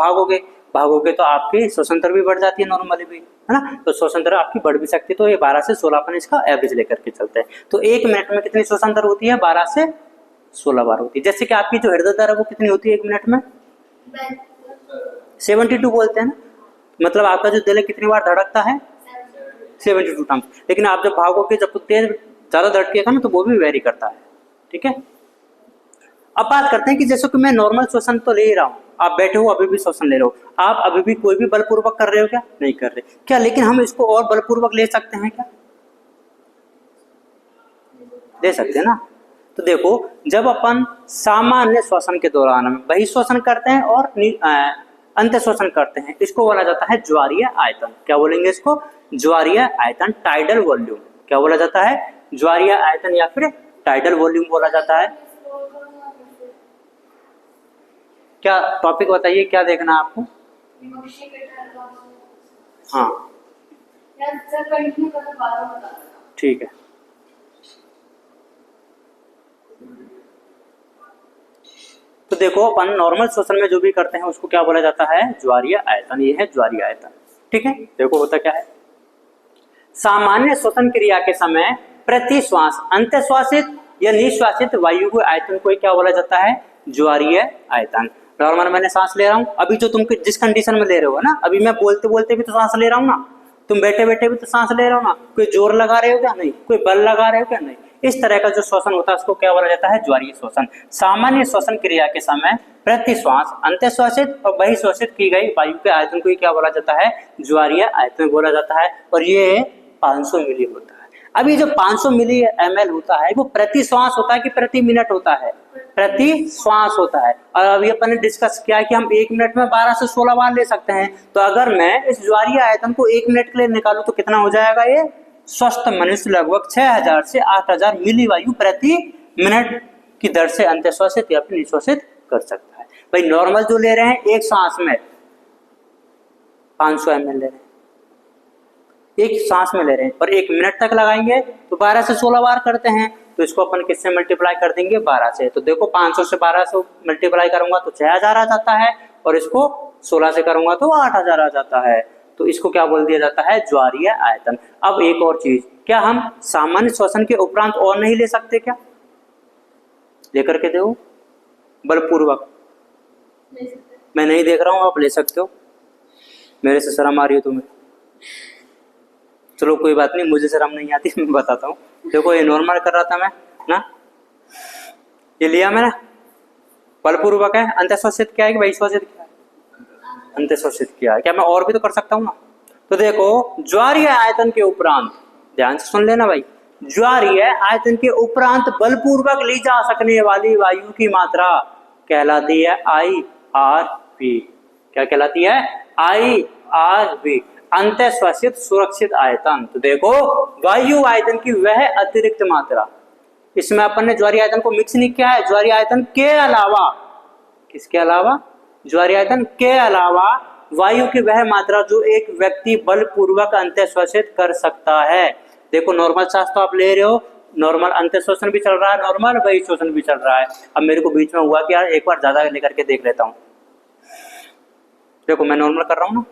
भागोगे तो आपकी श्वसन दर भी बढ़ जाती है नॉर्मली भी, है ना। तो श्वसन दर आपकी बढ़ भी सकती है। तो ये 12 से 16 अपन इसका एवरेज लेकर के चलते हैं। तो 1 मिनट में कितनी श्वसन दर होती है? 12 से 16 बार होती है। जैसे कि आपकी जो हृदय दर है वो कितनी होती है 1 मिनट में? 72 बोलते हैं ना। मतलब आपका जो दिल है कितनी बार धड़कता है? 72 टाइम्स। लेकिन आप जब भागोगे, जब तेज ज्यादा धड़केगा ना, तो वो भी वेरी करता है, ठीक है। अब बात करते हैं कि जैसे कि मैं नॉर्मल श्वसन तो ले ही रहा हूँ, आप बैठे हो अभी भी श्वसन ले रहे हो, आप अभी भी कोई भी बलपूर्वक कर रहे हो क्या? नहीं कर रहे क्या? लेकिन हम इसको और बलपूर्वक ले सकते हैं क्या? ले सकते हैं ना। तो देखो, जब अपन सामान्य श्वसन के दौरान हम बहिश्वसन करते हैं और अंत श्वसन करते हैं, इसको बोला जाता है ज्वारीय आयतन। क्या बोलेंगे इसको? ज्वारीय आयतन, टाइडल वॉल्यूम। क्या बोला जाता है? ज्वारीय आयतन या फिर टाइडल वॉल्यूम बोला जाता है। क्या टॉपिक बताइए, क्या देखना है आपको? हाँ ठीक है। तो देखो, अपन नॉर्मल श्वसन में जो भी करते हैं उसको क्या बोला जाता है? ज्वारीय आयतन। ये है ज्वारीय आयतन, ठीक है। देखो होता क्या है, सामान्य श्वसन क्रिया के समय प्रति श्वास अंतःश्वासित या निश्वासित वायु के आयतन को क्या बोला जाता है? ज्वारीय आयतन। नॉर्मल मैंने सांस ले रहा हूँ, अभी जो तुम जिस कंडीशन में ले रहे हो ना, अभी मैं बोलते बोलते भी तो सांस ले रहा हूँ ना, तुम बैठे बैठे भी तो सांस ले रहे हो ना। कोई जोर लगा रहे हो क्या? नहीं। कोई बल लगा रहे हो क्या? नहीं। इस तरह का जो श्वसन होता है उसको क्या बोला जाता है? ज्वारीय श्वसन। सामान्य श्वसन क्रिया के समय प्रति श्वास अंतःश्वासित और बहिश्वसित की गई वायु के आयतन को क्या बोला जाता है? ज्वारीय आयतन बोला जाता है। और ये 500 मिली होता है। अभी जो 500 मिली ml होता है वो प्रति श्वास होता है कि प्रति मिनट होता है? प्रति श्वास होता है। और अभी अपन ने डिस्कस किया कि हम 1 मिनट में 12 से 16 बार ले सकते हैं। तो अगर मैं इस ज्वारीय आयतन को 1 मिनट के लिए निकालूं तो कितना हो जाएगा? ये स्वस्थ मनुष्य लगभग 6000 से 8000 मिली वायु प्रति मिनट की दर से अंतःश्वासित या फिर निश्वासित कर सकता है। भाई नॉर्मल जो ले रहे हैं एक सांस में 500 ml ले रहे हैं, एक सांस में ले रहे हैं, और 1 मिनट तक लगाएंगे तो 12 से 16 बार करते हैं। तो इसको अपन किससे मल्टीप्लाई कर देंगे? 12 से। तो देखो 500 से 12 से मल्टीप्लाई करूंगा तो 6000 आ जाता है, और इसको 16 से करूंगा तो 8000 आ जाता है। तो इसको क्या बोल दिया जाता है? ज्वारीय आयतन। अब एक और चीज, क्या हम सामान्य श्वसन के उपरांत और नहीं ले सकते क्या? लेकर के दो बलपूर्वक। मैं नहीं देख रहा हूं, आप ले सकते हो। मेरे से शर्म आ रही हो तुम्हें? चलो कोई बात नहीं, मुझे शर्म नहीं आती, मैं बताता हूँ। देखो ये नॉर्मल कर रहा था मैं ना, ये लिया मैंने, बलपूर्वक है। अंतःश्वासित क्या है कि बहिश्वासित क्या है? अंतःश्वासित किया है। क्या मैं और भी तो कर सकता हूँ ना? तो देखो, ज्वारीय आयतन के उपरांत, ध्यान से सुन लेना भाई, ज्वारीय आयतन के उपरांत बलपूर्वक ली जा सकने वाली वायु की मात्रा कहलाती है IRV। क्या कहलाती है? IRV, अंतःश्वासित सुरक्षित आयतन। तो देखो, वायु आयतन की वह अतिरिक्त मात्रा, इसमें अपन ने ज्वारीय आयतन को मिक्स नहीं किया है। ज्वारीय आयतन के अलावा, किसके अलावा? ज्वारीय आयतन के अलावा वायु की वह मात्रा जो एक व्यक्ति बलपूर्वक अंतःश्वासित कर सकता है। देखो नॉर्मल सांस तो आप ले रहे हो, नॉर्मल अंतःश्वासन भी चल रहा है, नॉर्मल बहिश्वासन भी चल रहा है। अब मेरे को बीच में हुआ कि यार एक बार ज्यादा लेकर के देख लेता हूं। देखो मैं नॉर्मल कर रहा हूं ना,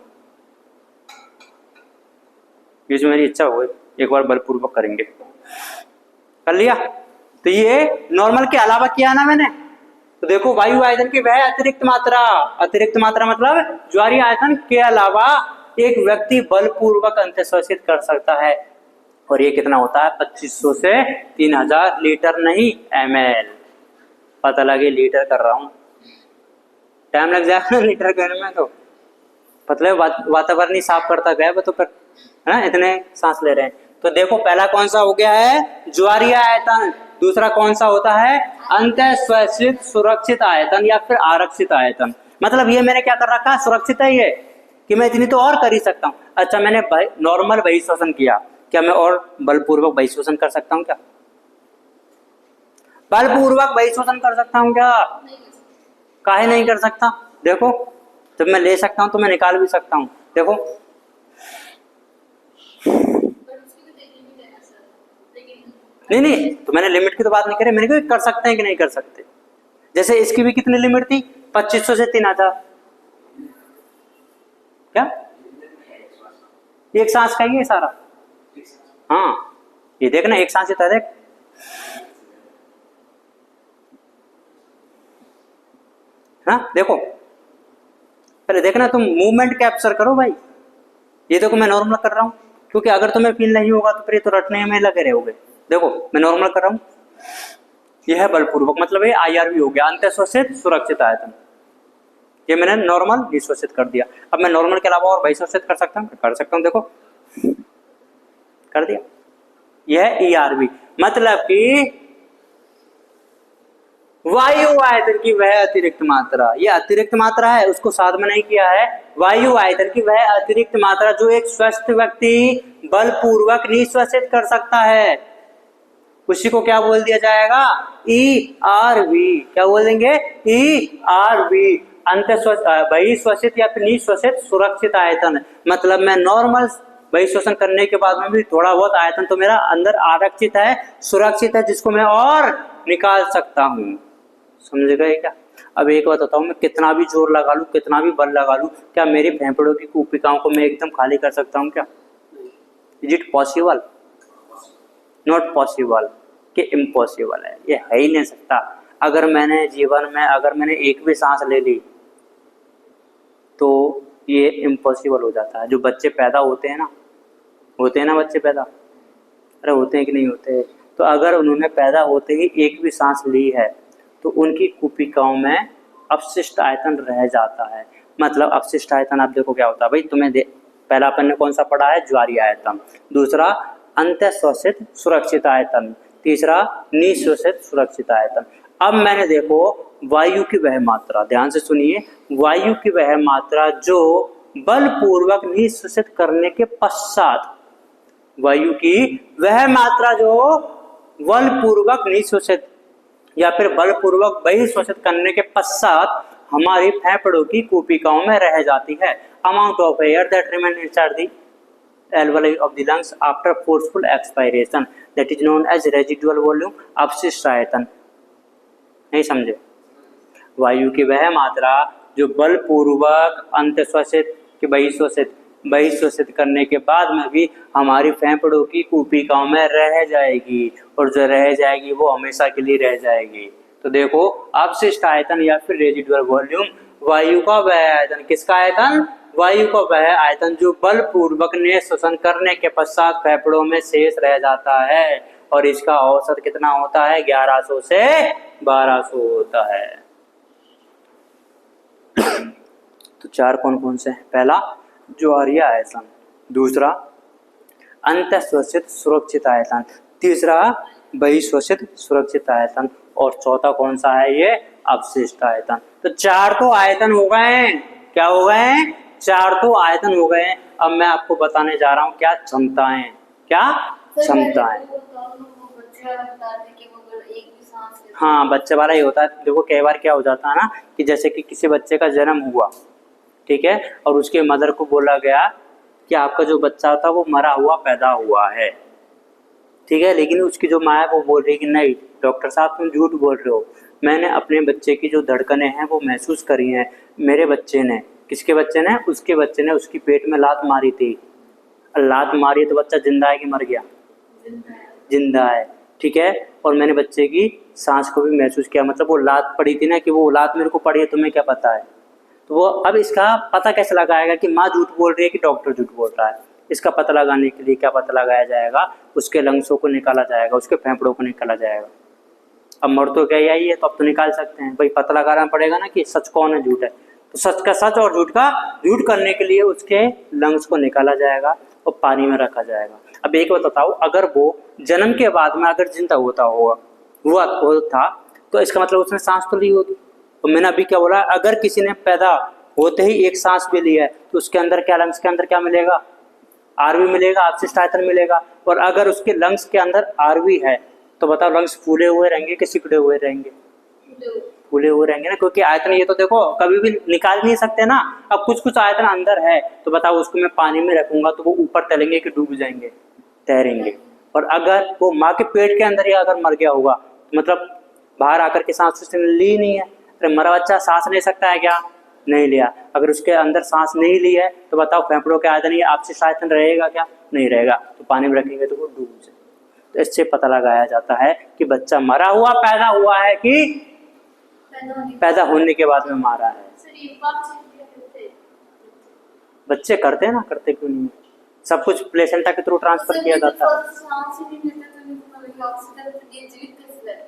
बीच में मेरी इच्छा हो गई एक बार बलपूर्वक करेंगे, कर लिया। तो ये नॉर्मल के अलावा किया ना मैंने। तो देखो वायु आयतन की वह अतिरिक्त मात्रा, अतिरिक्त मात्रा मतलब ज्वारीय आयतन के अलावा एक व्यक्ति बलपूर्वक अंतःश्वासित कर सकता है। और ये कितना होता है? 2500 से 3000 लीटर, नहीं ml। पता लगे लीटर कर रहा हूं, टाइम लग जाएगा लीटर करने में। तो मतलब वातावरण ही साफ करता गया तो फिर है ना, इतने सांस ले रहे हैं। तो देखो पहला कौन सा हो गया है? ज्वारीय आयतन। दूसरा कौन सा होता है? अंतःश्वासित सुरक्षित आयतन या फिर आरक्षित आयतन। मतलब ये मैंने क्या कर रखा है? सुरक्षित है ये, कि मैं इतनी तो और कर ही सकता हूँ। अच्छा मैंने नॉर्मल बहिश्वासन किया, क्या मैं और बलपूर्वक बहिश्वासन कर सकता हूँ क्या? बलपूर्वक बहिश्वासन कर सकता हूँ क्या? काहे नहीं कर सकता? देखो जब मैं ले सकता हूँ तो मैं निकाल भी सकता हूँ। देखो नहीं, तो मैंने लिमिट की तो बात नहीं करी, मैंने कहा कर सकते हैं कि नहीं कर सकते। जैसे इसकी भी कितनी लिमिट थी, 2500 से 3000। क्या एक सांस का ही है सारा? हाँ, ये देखना एक सांस था, देख हाँ, देखो पहले देखना, तुम मूवमेंट कैप्चर करो भाई। ये देखो मैं नॉर्मल कर रहा हूँ, क्योंकि अगर तुम्हें फील नहीं होगा तो फिर ये तो रटने में लगे रहोगे। देखो मैं नॉर्मल कर रहा हूँ, यह है बलपूर्वक, मतलब ये IRV हो गया, अंतःश्वसित सुरक्षित आयतन। ये मैंने नॉर्मल निश्वसित कर दिया। अब मैं नॉर्मल के अलावा और बहिश्वसित कर सकता हूँ, देखो कर दिया। यह ERV, मतलब कि वायु आयतन की वह अतिरिक्त मात्रा, ये अतिरिक्त मात्रा है, उसको साथ में नहीं किया है। वायु आयतन की वह अतिरिक्त मात्रा जो एक स्वस्थ व्यक्ति बलपूर्वक निश्वसित कर सकता है, उसी को क्या बोल दिया जाएगा, ERV। क्या बोल देंगे, ERV, बहिश्वसित या फिर निश्वसित सुरक्षित आयतन। मतलब मैं नॉर्मल बहिश्वसन करने के बाद में भी थोड़ा बहुत आयतन तो मेरा अंदर आरक्षित है, सुरक्षित है, जिसको मैं और निकाल सकता हूँ। समझ गए क्या? अब एक बात बताऊं, मैं कितना भी जोर लगा लूं, कितना भी बल लगा लूं, क्या मेरी फेफड़ों की कूपिकाओं को मैं एकदम खाली कर सकता हूं क्या? Is it possible? Not possible, कि इम्पॉसिबल है, ये है ही नहीं सकता। अगर मैंने जीवन में अगर मैंने एक भी सांस ले ली तो ये इम्पॉसिबल हो जाता है। जो बच्चे पैदा होते हैं ना बच्चे पैदा, अरे होते हैं कि नहीं होते? तो अगर उन्होंने पैदा होते ही एक भी सांस ली है तो उनकी कूपिकाओं में अपशिष्ट आयतन रह जाता है। मतलब अपशिष्ट आयतन आप देखो क्या होता है भाई, तुम्हें पहला अपन ने कौन सा पढ़ा है, ज्वारीय आयतन, दूसरा अंतःश्वसित सुरक्षित आयतन, तीसरा निश्वसित सुरक्षित आयतन। अब मैंने देखो वायु की वह मात्रा, ध्यान से सुनिए, वायु की वह मात्रा जो बलपूर्वक निश्वसित करने के पश्चात, वायु की वह मात्रा जो बलपूर्वक निश्वसित या फिर बलपूर्वक बहिश्वसित करने के पश्चात हमारी फेफड़ों की कूपिकाओं में रह जाती है। Amount of air that remain inside the alveoli of the lungs after forceful expiration, that is known as residual volume, अपशिष्ट आयतन। नहीं समझे? वायु की वह मात्रा जो बलपूर्वक अंतःश्वसित के बहिश्वसित करने के बाद में भी हमारी फेफड़ों की कूपिकाओं में रह जाएगी, और जो रह जाएगी वो हमेशा के लिए रह जाएगी। तो देखो अपशिष्ट आयतन या फिर रेजिडुअल वॉल्यूम, वायु का वह आयतन, किसका आयतन, वायु का वह आयतन जो बलपूर्वक निःश्वसन करने के पश्चात फेफड़ों में शेष रह जाता है, और इसका औसत कितना होता है, 1100 से 1200 होता है। तो चार कौन कौन से हैं? पहला ज्वारीय आयतन, दूसरा अंतःश्वसित सुरक्षित आयतन, तीसरा बहिश्वसित सुरक्षित आयतन, और चौथा कौन सा है, ये अपशिष्ट आयतन। तो चार तो आयतन हो गए, क्या हो गए, चार तो आयतन हो गए। अब मैं आपको बताने जा रहा हूँ क्या क्षमताएं, क्या क्षमताएं। हाँ, बच्चे वाला ही होता है। देखो कई बार क्या हो जाता है ना, कि जैसे कि किसी बच्चे का जन्म हुआ, ठीक है, और उसके मदर को बोला गया कि आपका जो बच्चा था वो मरा हुआ पैदा हुआ है, ठीक है, लेकिन उसकी जो माँ है वो बोल रही है कि नहीं डॉक्टर साहब तुम झूठ बोल रहे हो, मैंने अपने बच्चे की जो धड़कनें हैं वो महसूस करी हैं, मेरे बच्चे ने, किसके बच्चे ने, उसके बच्चे ने उसकी पेट में लात मारी थी, लात मारी तो बच्चा जिंदा है कि मर गया, जिंदा है, ठीक है, और मैंने बच्चे की सांस को भी महसूस किया, मतलब वो लात पड़ी थी ना, कि वो लात मेरे को पड़ी है, तुम्हें क्या पता है। तो वो अब इसका पता कैसे लगाएगा कि माँ झूठ बोल रही है कि डॉक्टर झूठ बोल रहा है। इसका पता लगाने के लिए क्या पता लगाया जाएगा, उसके लंग्सों को निकाला जाएगा, उसके फेफड़ों को निकाला जाएगा। अब मर तो क्या यही है, तो अब तो निकाल सकते हैं भाई, पता लगाना पड़ेगा ना कि सच कौन है झूठ है। तो सच का सच और झूठ का झूठ करने के लिए उसके लंग्स को निकाला जाएगा और पानी में रखा जाएगा। अब एक बात बताओ, अगर वो जन्म के बाद में अगर जिंदा हुआ था तो इसका मतलब उसने सांस तो ली होगी। तो मैंने अभी क्या बोला, अगर किसी ने पैदा होते ही एक सांस भी लिया है तो उसके अंदर क्या, लंग्स के अंदर क्या मिलेगा, आरवी मिलेगा, अपशिष्ट आयतन मिलेगा। और अगर उसके लंग्स के अंदर आरवी है तो बताओ लंग्स फूले हुए रहेंगे कि सिकुड़े हुए रहेंगे, फूले हुए रहेंगे ना, क्योंकि आयतन ये तो देखो कभी भी निकाल नहीं सकते ना। अब कुछ कुछ आयतन अंदर है तो बताओ उसको मैं पानी में रखूंगा तो वो ऊपर तैरेंगे कि डूब जाएंगे, तैरेंगे। और अगर वो माँ के पेट के अंदर ही अगर मर गया होगा तो मतलब बाहर आकर के सांस उसने ली नहीं है। अरे मरा बच्चा सांस ले सकता है क्या? नहीं लिया। अगर उसके अंदर सांस नहीं ली है तो बताओ फेफड़ों के आयतन या आपसी आयतन रहेगा क्या? नहीं रहेगा। तो पानी में रखेंगे तो वो डूब जाए। तो इससे पता लगाया जाता है कि बच्चा मरा हुआ पैदा हुआ है कि पैदा होने के बाद में मारा है। बच्चे करते हैं ना, करते क्यों नहीं? सब कुछ प्लेसेंटा के थ्रू ट्रांसफर किया जाता है।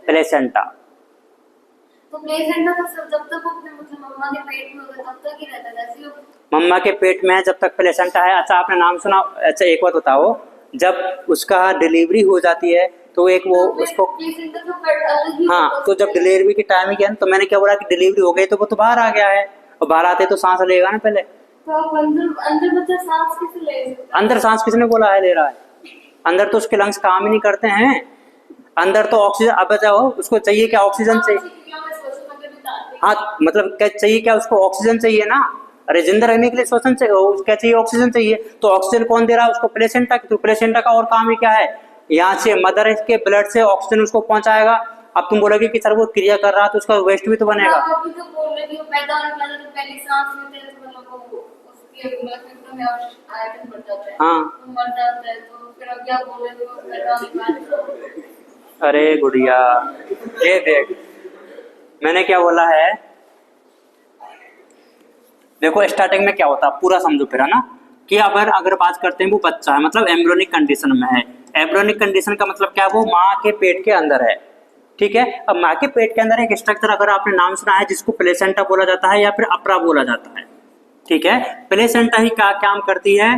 प्लेसेंटा तो प्लेसेंटा तो सब जब तक अपने मतलब मम्मा के पेट में होगा तब तक ही रहता है, जैसे मम्मा के पेट में है जब तक प्लेसेंटा है। अच्छा आपने नाम सुना? अच्छा एक बात बताओ, जब उसका डिलीवरी हो जाती है तो एक वो उसको प्लेसेंटा तो अलग ही हाँ, तो जब डिलीवरी की टाइम ही है तो मैंने क्या बोला कि डिलीवरी हो गई तो वो तो बाहर आ गया है, और बाहर आते तो सांस लेगा ना पहले। तो आप अंदर बच्चा सांस कैसे ले सकता है? अंदर सांस किसने बोला है ले रहा है? अंदर तो उसके लंग्स काम ही नहीं करते हैं। अंदर तो ऑक्सीजन, अब बताओ उसको चाहिए क्या? ऑक्सीजन चाहिए। हाँ मतलब क्या चाहिए क्या उसको? ऑक्सीजन चाहिए ना। अरे जिंदा रहने के लिए श्वसन चाहिए, क्या चाहिए? ऑक्सीजन चाहिए। तो ऑक्सीजन कौन दे रहा है उसको? प्लेसेंटा के थ्रू। प्लेसेंटा का और काम ही क्या है? यहाँ से मदर के ब्लड से ऑक्सीजन उसको पहुंचाएगा। अब तुम बोलोगे कि सर वो क्रिया कर रहा तो उसका वेस्ट भी तो बनेगा। आप अभी तो बोल रहे हो पैदा होने के बाद तो पहले सांस लेते हैं तो मतलब वो उसके मतलब में आयतन बढ़ जाता है। हाँ तो मर जाता है, तो फिर अब क्या बोल रहे हो पैदा होने के बाद? अरे गुड़िया ये देख, मैंने क्या बोला है देखो, स्टार्टिंग में क्या होता है पूरा समझो फिर, है ना। कि अगर बात करते हैं वो बच्चा है मतलब एम्ब्रियोनिक कंडीशन में है। एम्ब्रियोनिक कंडीशन का मतलब क्या है? वो माँ के पेट के अंदर है, ठीक है। अब माँ के पेट के अंदर एक स्ट्रक्चर अगर आपने नाम सुना है जिसको प्लेसेंटा बोला जाता है या फिर अप्रा बोला जाता है, ठीक है। प्लेसेंटा ही क्या काम करती है?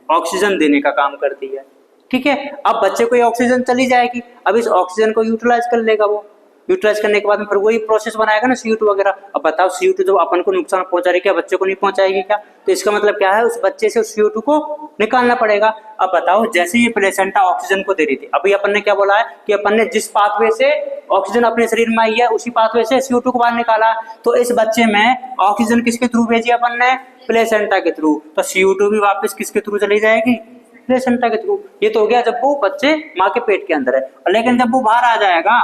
ऑक्सीजन देने का काम करती है, ठीक है। अब बच्चे को ये ऑक्सीजन चली जाएगी, अब इस ऑक्सीजन को यूटिलाइज कर लेगा वो। यूटिलाइज करने के बाद में फिर वही प्रोसेस बनाएगा ना CO2 वगैरह। अब बताओ CO2 जब अपन को नुकसान पहुंचा रही है, क्या बच्चे को नहीं पहुंचाएगी क्या? तो इसका मतलब क्या है? उस बच्चे से उस CO2 को निकालना पड़ेगा। अब बताओ जैसे ये प्लेसेंटा ऑक्सीजन को दे रही थी, अभी अपन ने क्या बोला है कि अपन ने जिस पाथवे से ऑक्सीजन अपने शरीर में आई है उसी पाथवे से CO2 को बाहर निकाला। तो इस बच्चे में ऑक्सीजन किसके थ्रू भेजी अपन ने? प्लेसेंटा के थ्रू। तो CO2 भी वापस किसके थ्रू चली जाएगी? प्लेसेंटा के थ्रू। ये तो हो गया जब वो बच्चे माँ के पेट के अंदर है। लेकिन जब वो बाहर आ जाएगा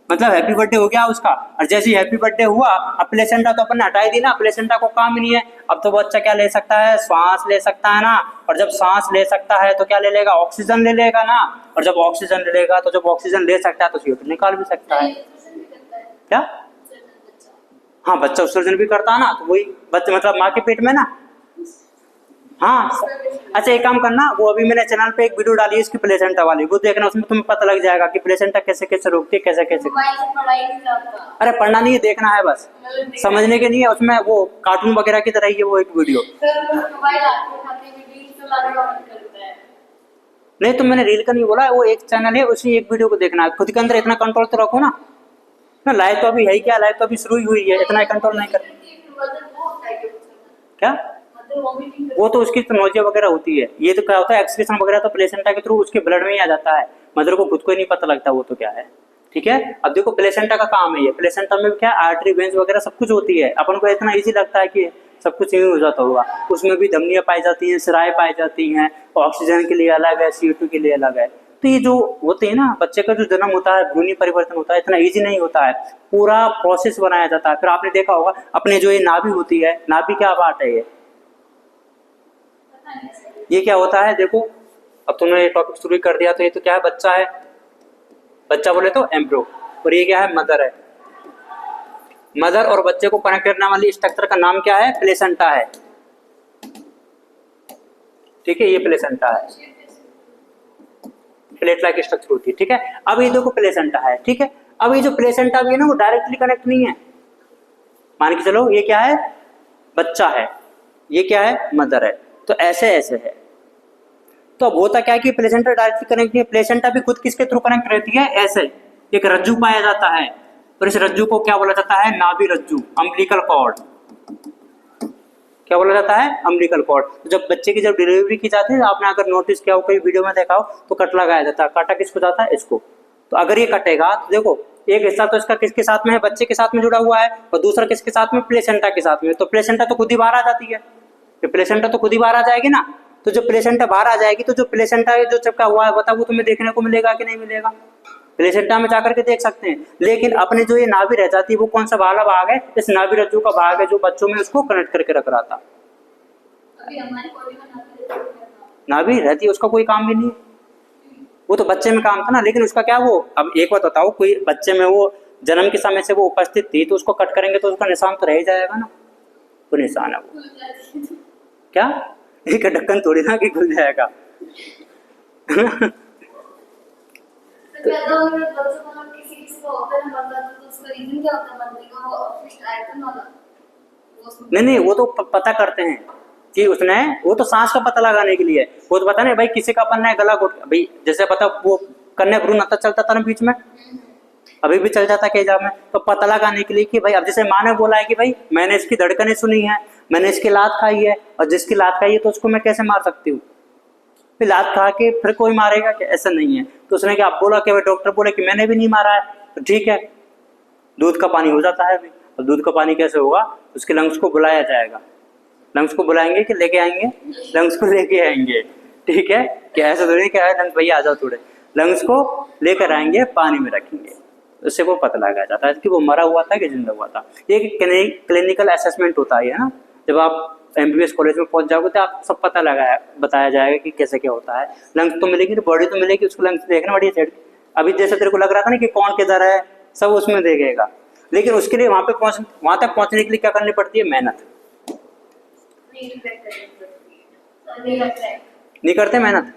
मतलब हैप्पी बर्थडे हो गया उसका, और जैसे ही हैप्पी बर्थडे हुआ अब प्लेसेंटा तो अपन ने हटाई दी ना, प्लेसेंटा को काम ही नहीं है। अब तो बच्चा क्या ले सकता है? श्वास ले सकता है ना। और जब सांस ले सकता है तो क्या ले लेगा? ऑक्सीजन ले लेगा ना। और जब ऑक्सीजन ले लेगा तो जब ऑक्सीजन ले सकता है तो CO2 निकाल भी सकता है। क्या? हाँ बच्चा उत्सर्जन भी करता है ना। तो वही बच्चा मतलब माँ के पेट में ना। हाँ अच्छा एक काम करना, वो अभी मैंने चैनल पे एक वीडियो डाली है इसकी प्लेसेंटा वाली, वो देखना, उसमें तुम्हें पता लग जाएगा कि प्लेसेंटा कैसे कैसे रोकती है, कैसे कैसे। अरे पढ़ना नहीं है, देखना है बस, समझने के नहीं है। उसमें वो कार्टून वगैरह की तरह ही है वो एक वीडियो। नहीं तो मैंने रील का नहीं बोला, वो एक चैनल है उसी एक वीडियो को देखना है। खुद के अंदर इतना कंट्रोल तो रखो ना। लाइफ तो अभी है क्या? लाइफ तो अभी शुरू ही हुई है, इतना कंट्रोल नहीं कर। क्या? वो तो उसकी नोजिया वगैरह होती है। ये तो क्या होता है एक्सक्रीशन वगैरह तो प्लेसेंटा के थ्रू उसके ब्लड में ही आ जाता है। मदर को खुद को ही नहीं पता लगता वो तो क्या है, ठीक है। अब देखो प्लेसेंटा का काम है ये। प्लेसेंटा में क्या आर्टरी वेंस वगैरह सब कुछ होती है। अपन को इतना इजी लगता है कि सब कुछ यूं हो जाता होगा, उसमें भी धमनियां पाई जाती हैं, सिराएं पाई जाती हैं, ऑक्सीजन के लिए अलग है, CO2 के लिए अलग है। तो ये जो होते हैं ना, बच्चे का जो जन्म होता है, भ्रूणी परिवर्तन होता है, इतना इजी नहीं होता है, पूरा प्रोसेस बनाया जाता है। फिर आपने देखा होगा अपने जो ये नाभि होती है, नाभि क्या पार्ट है ये क्या होता है? देखो अब तुमने ये टॉपिक शुरू कर दिया, तो ये तो क्या है? बच्चा है, बच्चा बोले तो एम्ब्रियो, और ये क्या है? मदर है। मदर और बच्चे को कनेक्ट करने वाली स्ट्रक्चर का नाम क्या है? प्लेसेंटा है, ठीक है। ये प्लेसेंटा है, प्लेट लाइक स्ट्रक्चर होती है, ठीक है। अब ये देखो प्लेसेंटा है, ठीक है। अब ये जो प्लेसेंटा भी है ना वो डायरेक्टली कनेक्ट नहीं है। मान के चलो ये क्या है? बच्चा है, ये क्या है? मदर है। तो ऐसे ऐसे है। तो अब होता क्या है कि प्लेसेंटा डायरेक्टली कनेक्ट नहीं है। प्लेसेंटा भी खुद किसके थ्रू कनेक्ट रहती है? ऐसे एक रज्जू पाया जाता है, और इस रज्जू को क्या बोला जाता है? नाभि रज्जू, अम्बिलिकल कॉर्ड। क्या बोला जाता है? Umbilical cord. तो जब बच्चे की जब डिलीवरी की जाती है, आपने अगर नोटिस किया हो, कोई वीडियो में देखा हो, तो कट लगाया जाता है। काटा किसको जाता है? इसको। तो अगर ये कटेगा तो देखो एक हिस्सा तो इसका किसके साथ में है? बच्चे के साथ में जुड़ा हुआ है, और दूसरा किसके साथ में? प्लेसेंटा के साथ में। तो प्लेसेंटा तो खुद ही बाहर आ जाती है, प्लेसेंटा तो खुद ही बाहर आ जाएगी ना। तो जो प्लेसेंटा बाहर आ जाएगी तो जो प्लेसेंटा जो चिपका हुआ है बताओ वो तुम्हें देखने को मिलेगा कि नहीं मिलेगा? प्लेसेंटा में जाकर के देख सकते हैं। लेकिन अपने जो ये नाभि रह जाती है वो कौन सा वाला भाग है, इस नाभि रज्जु का भाग है जो बच्चों में उसको कनेक्ट करके रख रहा था। अभी हमारी बॉडी में नाभि रहती है, उसका कोई काम भी नहीं है, वो तो बच्चे में काम था ना। लेकिन उसका क्या, वो अब एक बात बताओ, कोई बच्चे में वो जन्म के समय से वो उपस्थित थी तो उसको कट करेंगे तो उसका निशान तो रह ही जाएगा ना, वो निशान है वो। क्या एक ढक्कन थोड़ी ना कि खुल जाएगा। नहीं, वो तो पता करते हैं कि उसने, वो तो सांस का पता लगाने के लिए, वो तो पता नहीं भाई किसी का अपन ने गला घोट, भाई जैसे पता वो कन्या भ्रूण हत्या चलता था ना बीच में, अभी भी चल जाता केजा में, तो पता लगाने के लिए कि भाई अब जैसे माँ ने बोला है कि भाई मैंने इसकी धड़कनें सुनी है, मैंने इसकी लात खाई है, और जिसकी लात खाई है तो उसको मैं कैसे मार सकती हूँ, फिर लात खा के फिर कोई मारेगा क्या, ऐसा नहीं है। तो उसने क्या बोला कि भाई डॉक्टर बोले कि मैंने भी नहीं मारा है, तो ठीक है दूध का पानी हो जाता है अभी। और दूध का पानी कैसे होगा, उसके लंग्स को बुलाया जाएगा, लंग्स को बुलाएंगे कि लेके आएंगे, लंग्स को लेके आएंगे, ठीक है। क्या ऐसा थोड़ी क्या है लंग्स भैया आ जाओ थोड़े, लंग्स को लेकर आएंगे, पानी में रखेंगे, उससे वो पता लगाया जाता है कि वो मरा हुआ था कि जिंदा हुआ था। ये क्लिनिकल असेसमेंट होता है ना, जब आप MBBS कॉलेज में पहुंच जाओगे तो आप सब पता बताया जाएगा कि कैसे क्या होता है। लंग्स तो मिलेगी, तो बॉडी तो मिलेगी, उसको लंग्स देखना बढ़िया सेट। अभी जैसे तेरे को लग रहा था ना कि कौन किधर है, सब उसमें देखेगा, लेकिन उसके लिए वहां तक पहुंचने के लिए क्या करनी पड़ती है, मेहनत। नहीं करते मेहनत,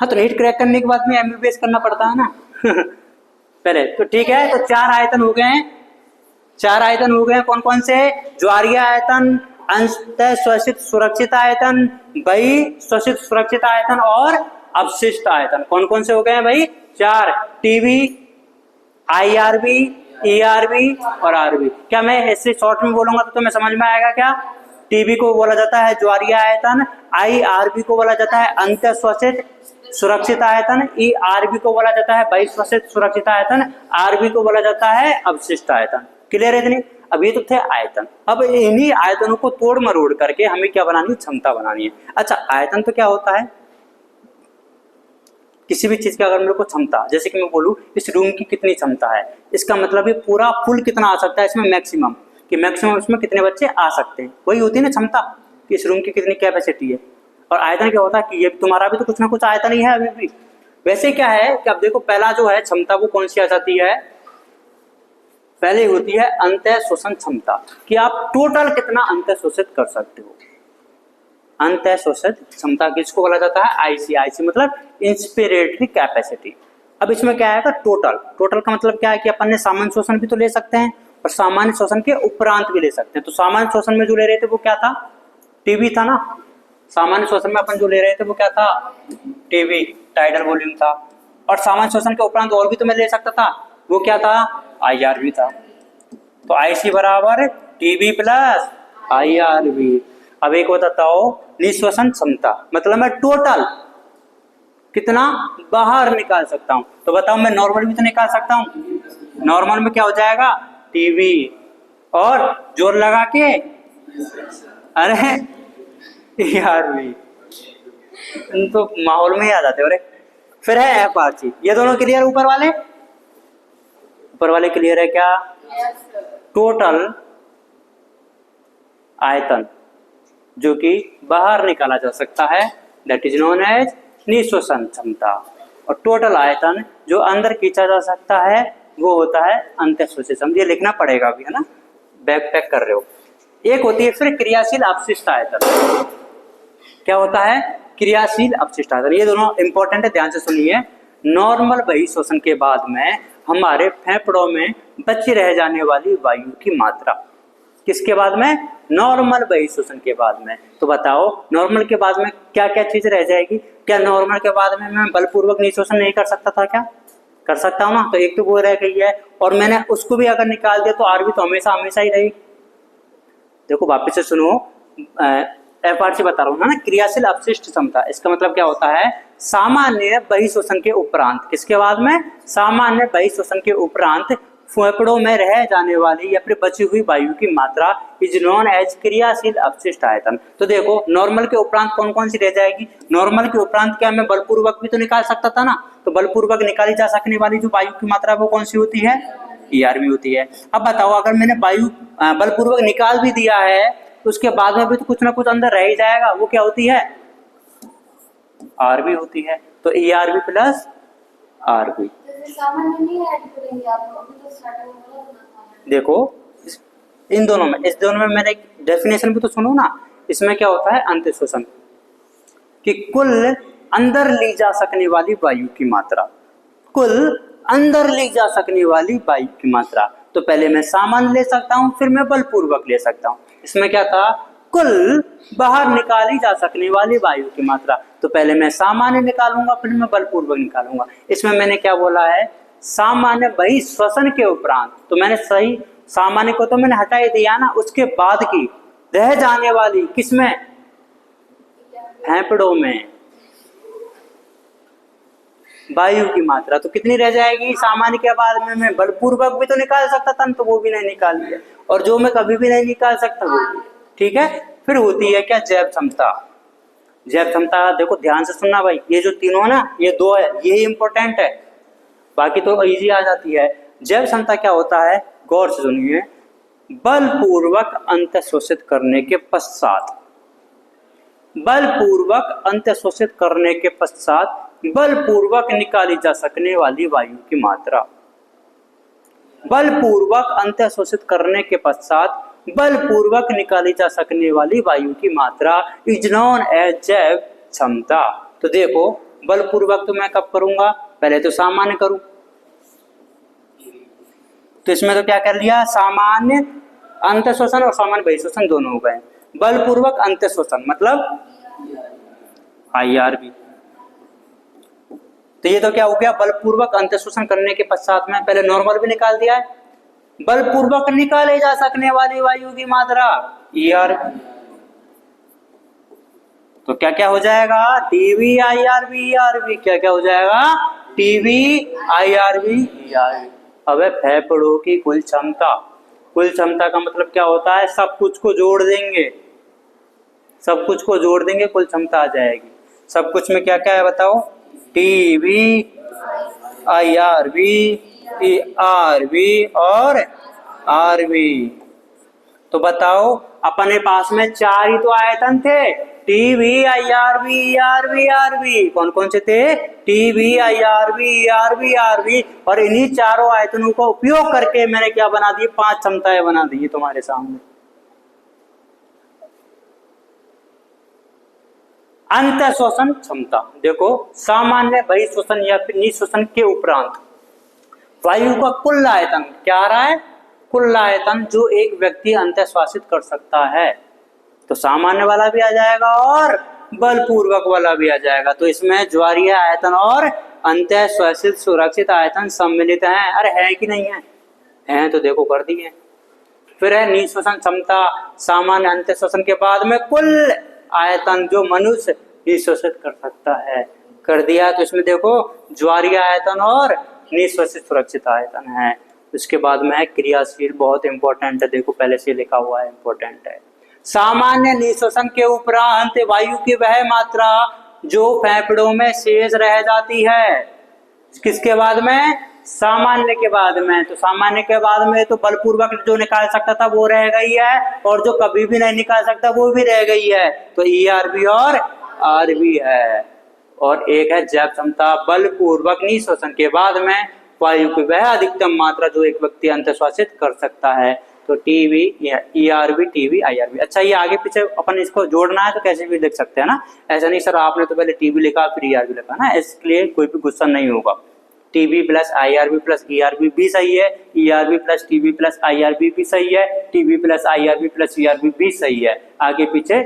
हाँ तो नीट क्रैक करने के बाद में MBBS करना पड़ता है ना। पहले तो ठीक है, तो 4 आयतन हो गए, 4 आयतन हो गए, कौन कौन से, ज्वारीय आयतन, अंतः श्वसित सुरक्षित आयतन, बहि श्वसित सुरक्षित आयतन और अपशिष्ट आयतन। कौन कौन से हो गए भाई, 4, TB, IRB, ERB और RB। क्या मैं ऐसे शॉर्ट में बोलूंगा तो तुम्हें समझ में आएगा क्या। TB को बोला जाता है ज्वारीय आयतन, IRB को बोला जाता है अंतः श्वसित सुरक्षित आयतन, ERB को बोला जाता है बहिश्वसित सुरक्षित आयतन, RB को बोला जाता है अपशिष्ट आयतन। क्लियर है इतनी। अब ये तो थे आयतन। अब इन्हीं आयतनों को तोड़ मरोड़ करके हमें क्या बनानी है, क्षमता बनानी है। अच्छा आयतन तो क्या होता है, किसी भी चीज की अगर मेरे को क्षमता, जैसे कि मैं बोलूं इस रूम की कितनी क्षमता है, इसका मतलब ये पूरा फुल कितना आ सकता है इसमें, मैक्सिमम कि मैक्सिमम इसमें कितने बच्चे आ सकते हैं, वही होती है ना क्षमता कि इस रूम की कितनी कैपेसिटी है। और आयतन क्या होता है कि ये तुम्हारा भी तो कुछ ना कुछ आयतन ही है अभी भी। वैसे क्या है कि अब देखो पहला जो है क्षमता वो कौन सी आ जाती है, पहले होती है अंतः शोषण क्षमता, कि आप टोटल कितना अंतः शोषित कर सकते हो। अंतः शोषित क्षमता किसको बोला जाता है, IC मतलब इंस्पिरेटरी कैपेसिटी। अब इसमें क्या आएगा, टोटल। टोटल का मतलब क्या है कि अपन ने सामान्य शोषण भी तो ले सकते हैं और सामान्य शोषण के उपरांत भी ले सकते हैं। तो सामान्य शोषण में जो ले रहे थे वो क्या था, TB था ना। सामान्य शोषण में अपन जो ले रहे थे वो क्या था, TB टाइडल वॉल्यूम था। और सामान्य शोषण के उपरांत और भी तो मैं ले सकता था, वो क्या था, IRB था। तो IC बराबर TB प्लस IRB। अब एक बताओ निश्वसन क्षमता, मतलब मैं टोटल कितना बाहर निकाल सकता हूं। तो बताओ मैं नॉर्मल भी तो निकाल सकता हूं, नॉर्मल में क्या हो जाएगा, TB और जोर लगा के अरे ERB, तो माहौल में ही आ जाते हो रे। फिर है FRC। ये दोनों क्लियर, ऊपर वाले क्लियर है क्या, टोटल आयतन जो कि बाहर निकाला जा सकता है, दैट इज नोन एज निश्वसन क्षमता। और टोटल आयतन जो अंदर खींचा जा सकता है वो होता है अंतःशोषित क्षमता। ये लिखना पड़ेगा अभी, है ना, बैक पैक कर रहे हो। एक होती है फिर क्रियाशील अपशिष्ट आयतन। क्या होता है, क्रियाशील अपशिष्ट आयतन। ये दोनों इंपॉर्टेंट है, ध्यान से सुनिए। नॉर्मल बहिर्शोषण के बाद में हमारे फेफड़ों में बची रह जाने वाली वायु की मात्रा, किसके बाद में, नॉर्मल बहिर्शोषण के बाद में। तो बताओ नॉर्मल के बाद में क्या क्या चीज रह जाएगी। क्या नॉर्मल के बाद में मैं बलपूर्वक निशोषण नहीं कर सकता था, क्या कर सकता हूँ ना। तो एक तो वो रह गई है, और मैंने उसको भी अगर निकाल दिया तो RB तो हमेशा हमेशा ही रहेगी। देखो वापिस से सुनो, FRC बता रहा हूँ ना, क्रियाशील अपशिष्ट क्षमता। इसका मतलब क्या होता है, सामान्य बहिर्शोषण के उपरांत, किसके बाद में, सामान्य बहिर्शोषण के उपरांत फेफड़ों में रह जाने वाली या फिर बची हुई वायु की मात्रा इज नोन एज क्रियाशील अपशिष्ट आयतन। तो देखो नॉर्मल के उपरांत कौन कौन सी रह जाएगी? नॉर्मल के उपरांत क्या मैं बलपूर्वक भी तो निकाल सकता था ना, तो बलपूर्वक निकाली जा सकने वाली जो वायु की मात्रा वो कौन सी होती है? ERV होती है। अब बताओ अगर मैंने वायु बलपूर्वक निकाल भी दिया है तो उसके बाद में भी तो कुछ ना कुछ अंदर रह ही जाएगा, वो क्या होती है? RV होती है। तो ERV प्लस RV। जैसे सामान्य नहीं ऐड करेंगे आप, अभी तो स्टार्टिंग में बोला था ना सामान्य। देखो इन दोनों में, इस दोनों में मैंने एक डेफिनेशन भी तो सुनो ना। इसमें क्या होता है? अंत्य शोषण कि कुल अंदर ली जा सकने वाली वायु की मात्रा, कुल अंदर ली जा सकने वाली वायु की मात्रा। तो पहले मैं सामान्य ले सकता हूं, फिर मैं बलपूर्वक ले सकता हूं। इसमें क्या था? कुल बाहर निकाली जा सकने वाली वायु की मात्रा। तो पहले मैं सामान्य निकालूंगा, फिर मैं बलपूर्वक निकालूंगा। इसमें मैंने क्या बोला है? सामान्य वही श्वसन के उपरांत। तो मैंने सही सामान्य को तो मैंने हटा ही दिया ना, उसके बाद की रह जाने वाली किसमें? फेफड़ों में वायु की मात्रा तो कितनी रह जाएगी? सामान्य के बाद में मैं बलपूर्वक भी तो निकाल सकता था, तो वो भी नहीं निकाल लिया, और जो मैं कभी भी नहीं निकाल सकता वो भी। ठीक है। फिर होती है क्या? जैव क्षमता। जैव क्षमता देखो ध्यान से सुनना भाई, ये जो तीनों है ना, ये दो है, यही इंपॉर्टेंट है, बाकी तो इजी आ जाती है। जैव क्षमता क्या होता है? गौर से सुनिए। बलपूर्वक अंतःशोषित करने के पश्चात, बलपूर्वक अंतःशोषित करने के पश्चात बलपूर्वक निकाली जा सकने वाली वायु की मात्रा, बलपूर्वक अंतःशोषित करने के पश्चात बलपूर्वक निकाली जा सकने वाली वायु की मात्रा इज नोन एज जैव क्षमता। तो देखो बलपूर्वक तो मैं कब करूंगा? पहले तो सामान्य करूं, तो इसमें तो क्या कर लिया? सामान्य अंतःशोषण और सामान्य बहिःशोषण दोनों हो गए। बलपूर्वक अंतःशोषण मतलब IRV। तो ये तो क्या हो गया? बलपूर्वक अंतःशोषण करने के पश्चात में पहले नॉर्मल भी निकाल दिया है, बलपूर्वक निकाले जा सकने वाली वायु की मात्रा ERV। तो क्या क्या हो जाएगा? TB IRV ERV। क्या क्या हो जाएगा? TB IRV ERV। अब फेफड़ों की कुल क्षमता, कुल क्षमता का मतलब क्या होता है? सब कुछ को जोड़ देंगे, सब कुछ को जोड़ देंगे, कुल क्षमता आ जाएगी। सब कुछ में क्या क्या है बताओ? TB IRV ERV और RV। तो बताओ अपने पास में चार ही तो आयतन थे, TB IRV ERV RV। कौन कौन से थे? TB IRV ERV RV। और इन्हीं चारों आयतनों का उपयोग करके मैंने क्या बना दिए? 5 क्षमताएं बना दी तुम्हारे सामने। अंतःशोषण क्षमता देखो, सामान्य बहिःशोषण या फिर निःशोषण के उपरांत वायु का कुल आयतन क्या आ रहा है? कुल आयतन जो एक व्यक्ति अंतःश्वासित कर सकता है। तो सामान्य वाला भी आ जाएगा और बलपूर्वक वाला भी आ जाएगा। तो इसमें ज्वारीय आयतन और अंतःश्वासित सुरक्षित आयतन सम्मिलित हैं। अरे है कि नहीं है? हैं तो देखो कर दिए। फिर है निःशोषण क्षमता, सामान्य अंतःशोषण के बाद में कुल आयतन जो मनुष्य निःशोषित कर सकता है, कर दिया। तो इसमें देखो ज्वारीय आयतन और निःशोषित सुरक्षित आयतन है। उसके बाद में है क्रियाशील, बहुत इंपॉर्टेंट है, देखो पहले से लिखा हुआ है, इंपॉर्टेंट है। सामान्य निःशोषण के उपरांत वायु की वह मात्रा जो फेफड़ों में शेष रह जाती है, किसके बाद में? सामान्य के बाद में। तो सामान्य के बाद में तो बलपूर्वक जो निकाल सकता था वो रह गई है, और जो कभी भी नहीं निकाल सकता वो भी रह गई है। तो ERV और RV है। और एक है जैव क्षमता, बलपूर्वक निःशोषण के बाद में वायु की वह अधिकतम मात्रा जो एक व्यक्ति अंतःश्वासित कर सकता है। तो TB ERV TB IRV। अच्छा ये आगे पीछे अपन इसको जोड़ना है तो कैसे भी लिख सकते हैं ना, ऐसा नहीं सर आपने तो पहले TB लिखा फिर ERV लिखा ना, इसलिए कोई भी गुस्सा नहीं होगा। TB plus IRV plus ERV भी सही है, ERV plus TB plus IRV भी सही है, TB plus IRV plus ERV भी सही है। आगे पीछे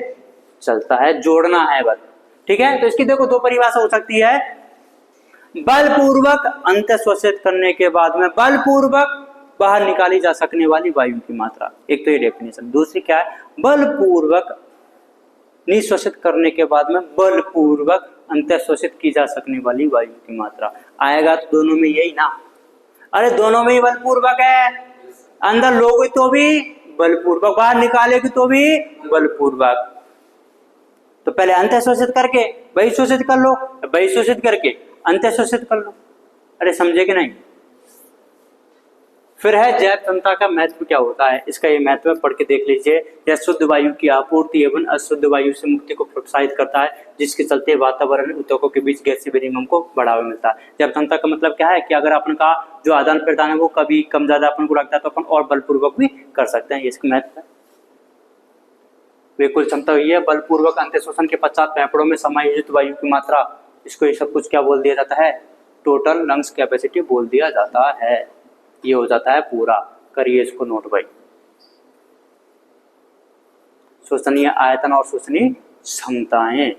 चलता है, जोड़ना है बस। ठीक है। तो इसकी देखो दो परिभाषा हो सकती है, बलपूर्वक अंतःश्वासित करने के बाद में बलपूर्वक बाहर निकाली जा सकने वाली वायु की मात्रा, एक तो ये डेफिनेशन। दूसरी क्या है? बलपूर्वक निःश्वासित करने के बाद में बलपूर्वक अंतःश्वासित की जा सकने वाली वायु की मात्रा। आएगा तो दोनों में यही ना। अरे दोनों में ही बलपूर्वक है, अंदर लोगे तो भी बलपूर्वक, बाहर निकालेगी तो भी बलपूर्वक। तो पहले अंत शोषित करके वही शोषित कर लो, वही शोषित करके अंत शोषित कर लो। अरे समझे कि नहीं? फिर है जैव क्षमता का महत्व क्या होता है, इसका ये महत्व पढ़ के देख लीजिए। यह शुद्ध वायु की आपूर्ति एवं अशुद्ध वायु से मुक्ति को प्रोत्साहित करता है, जिसके चलते वातावरण उद्योगों के बीच गैसीय विनिमय को बढ़ावा मिलता है। जैव क्षमता का मतलब क्या है कि अगर अपन का जो आदान प्रदान है वो कभी कम ज्यादा अपन को लगता है तो अपन और बलपूर्वक भी कर सकते हैं, ये इसका महत्व है। वे कुल क्षमता हुई है बलपूर्वक अंत शोषण के पश्चात फेफड़ों में समायोजित वायु की मात्रा, इसको ये सब कुछ क्या बोल दिया जाता है, टोटल लंग्स कैपेसिटी बोल दिया जाता है। ये हो जाता है पूरा, करिए इसको नोट भाई। शोषणीय आयतन और शोषणीय क्षमताएं।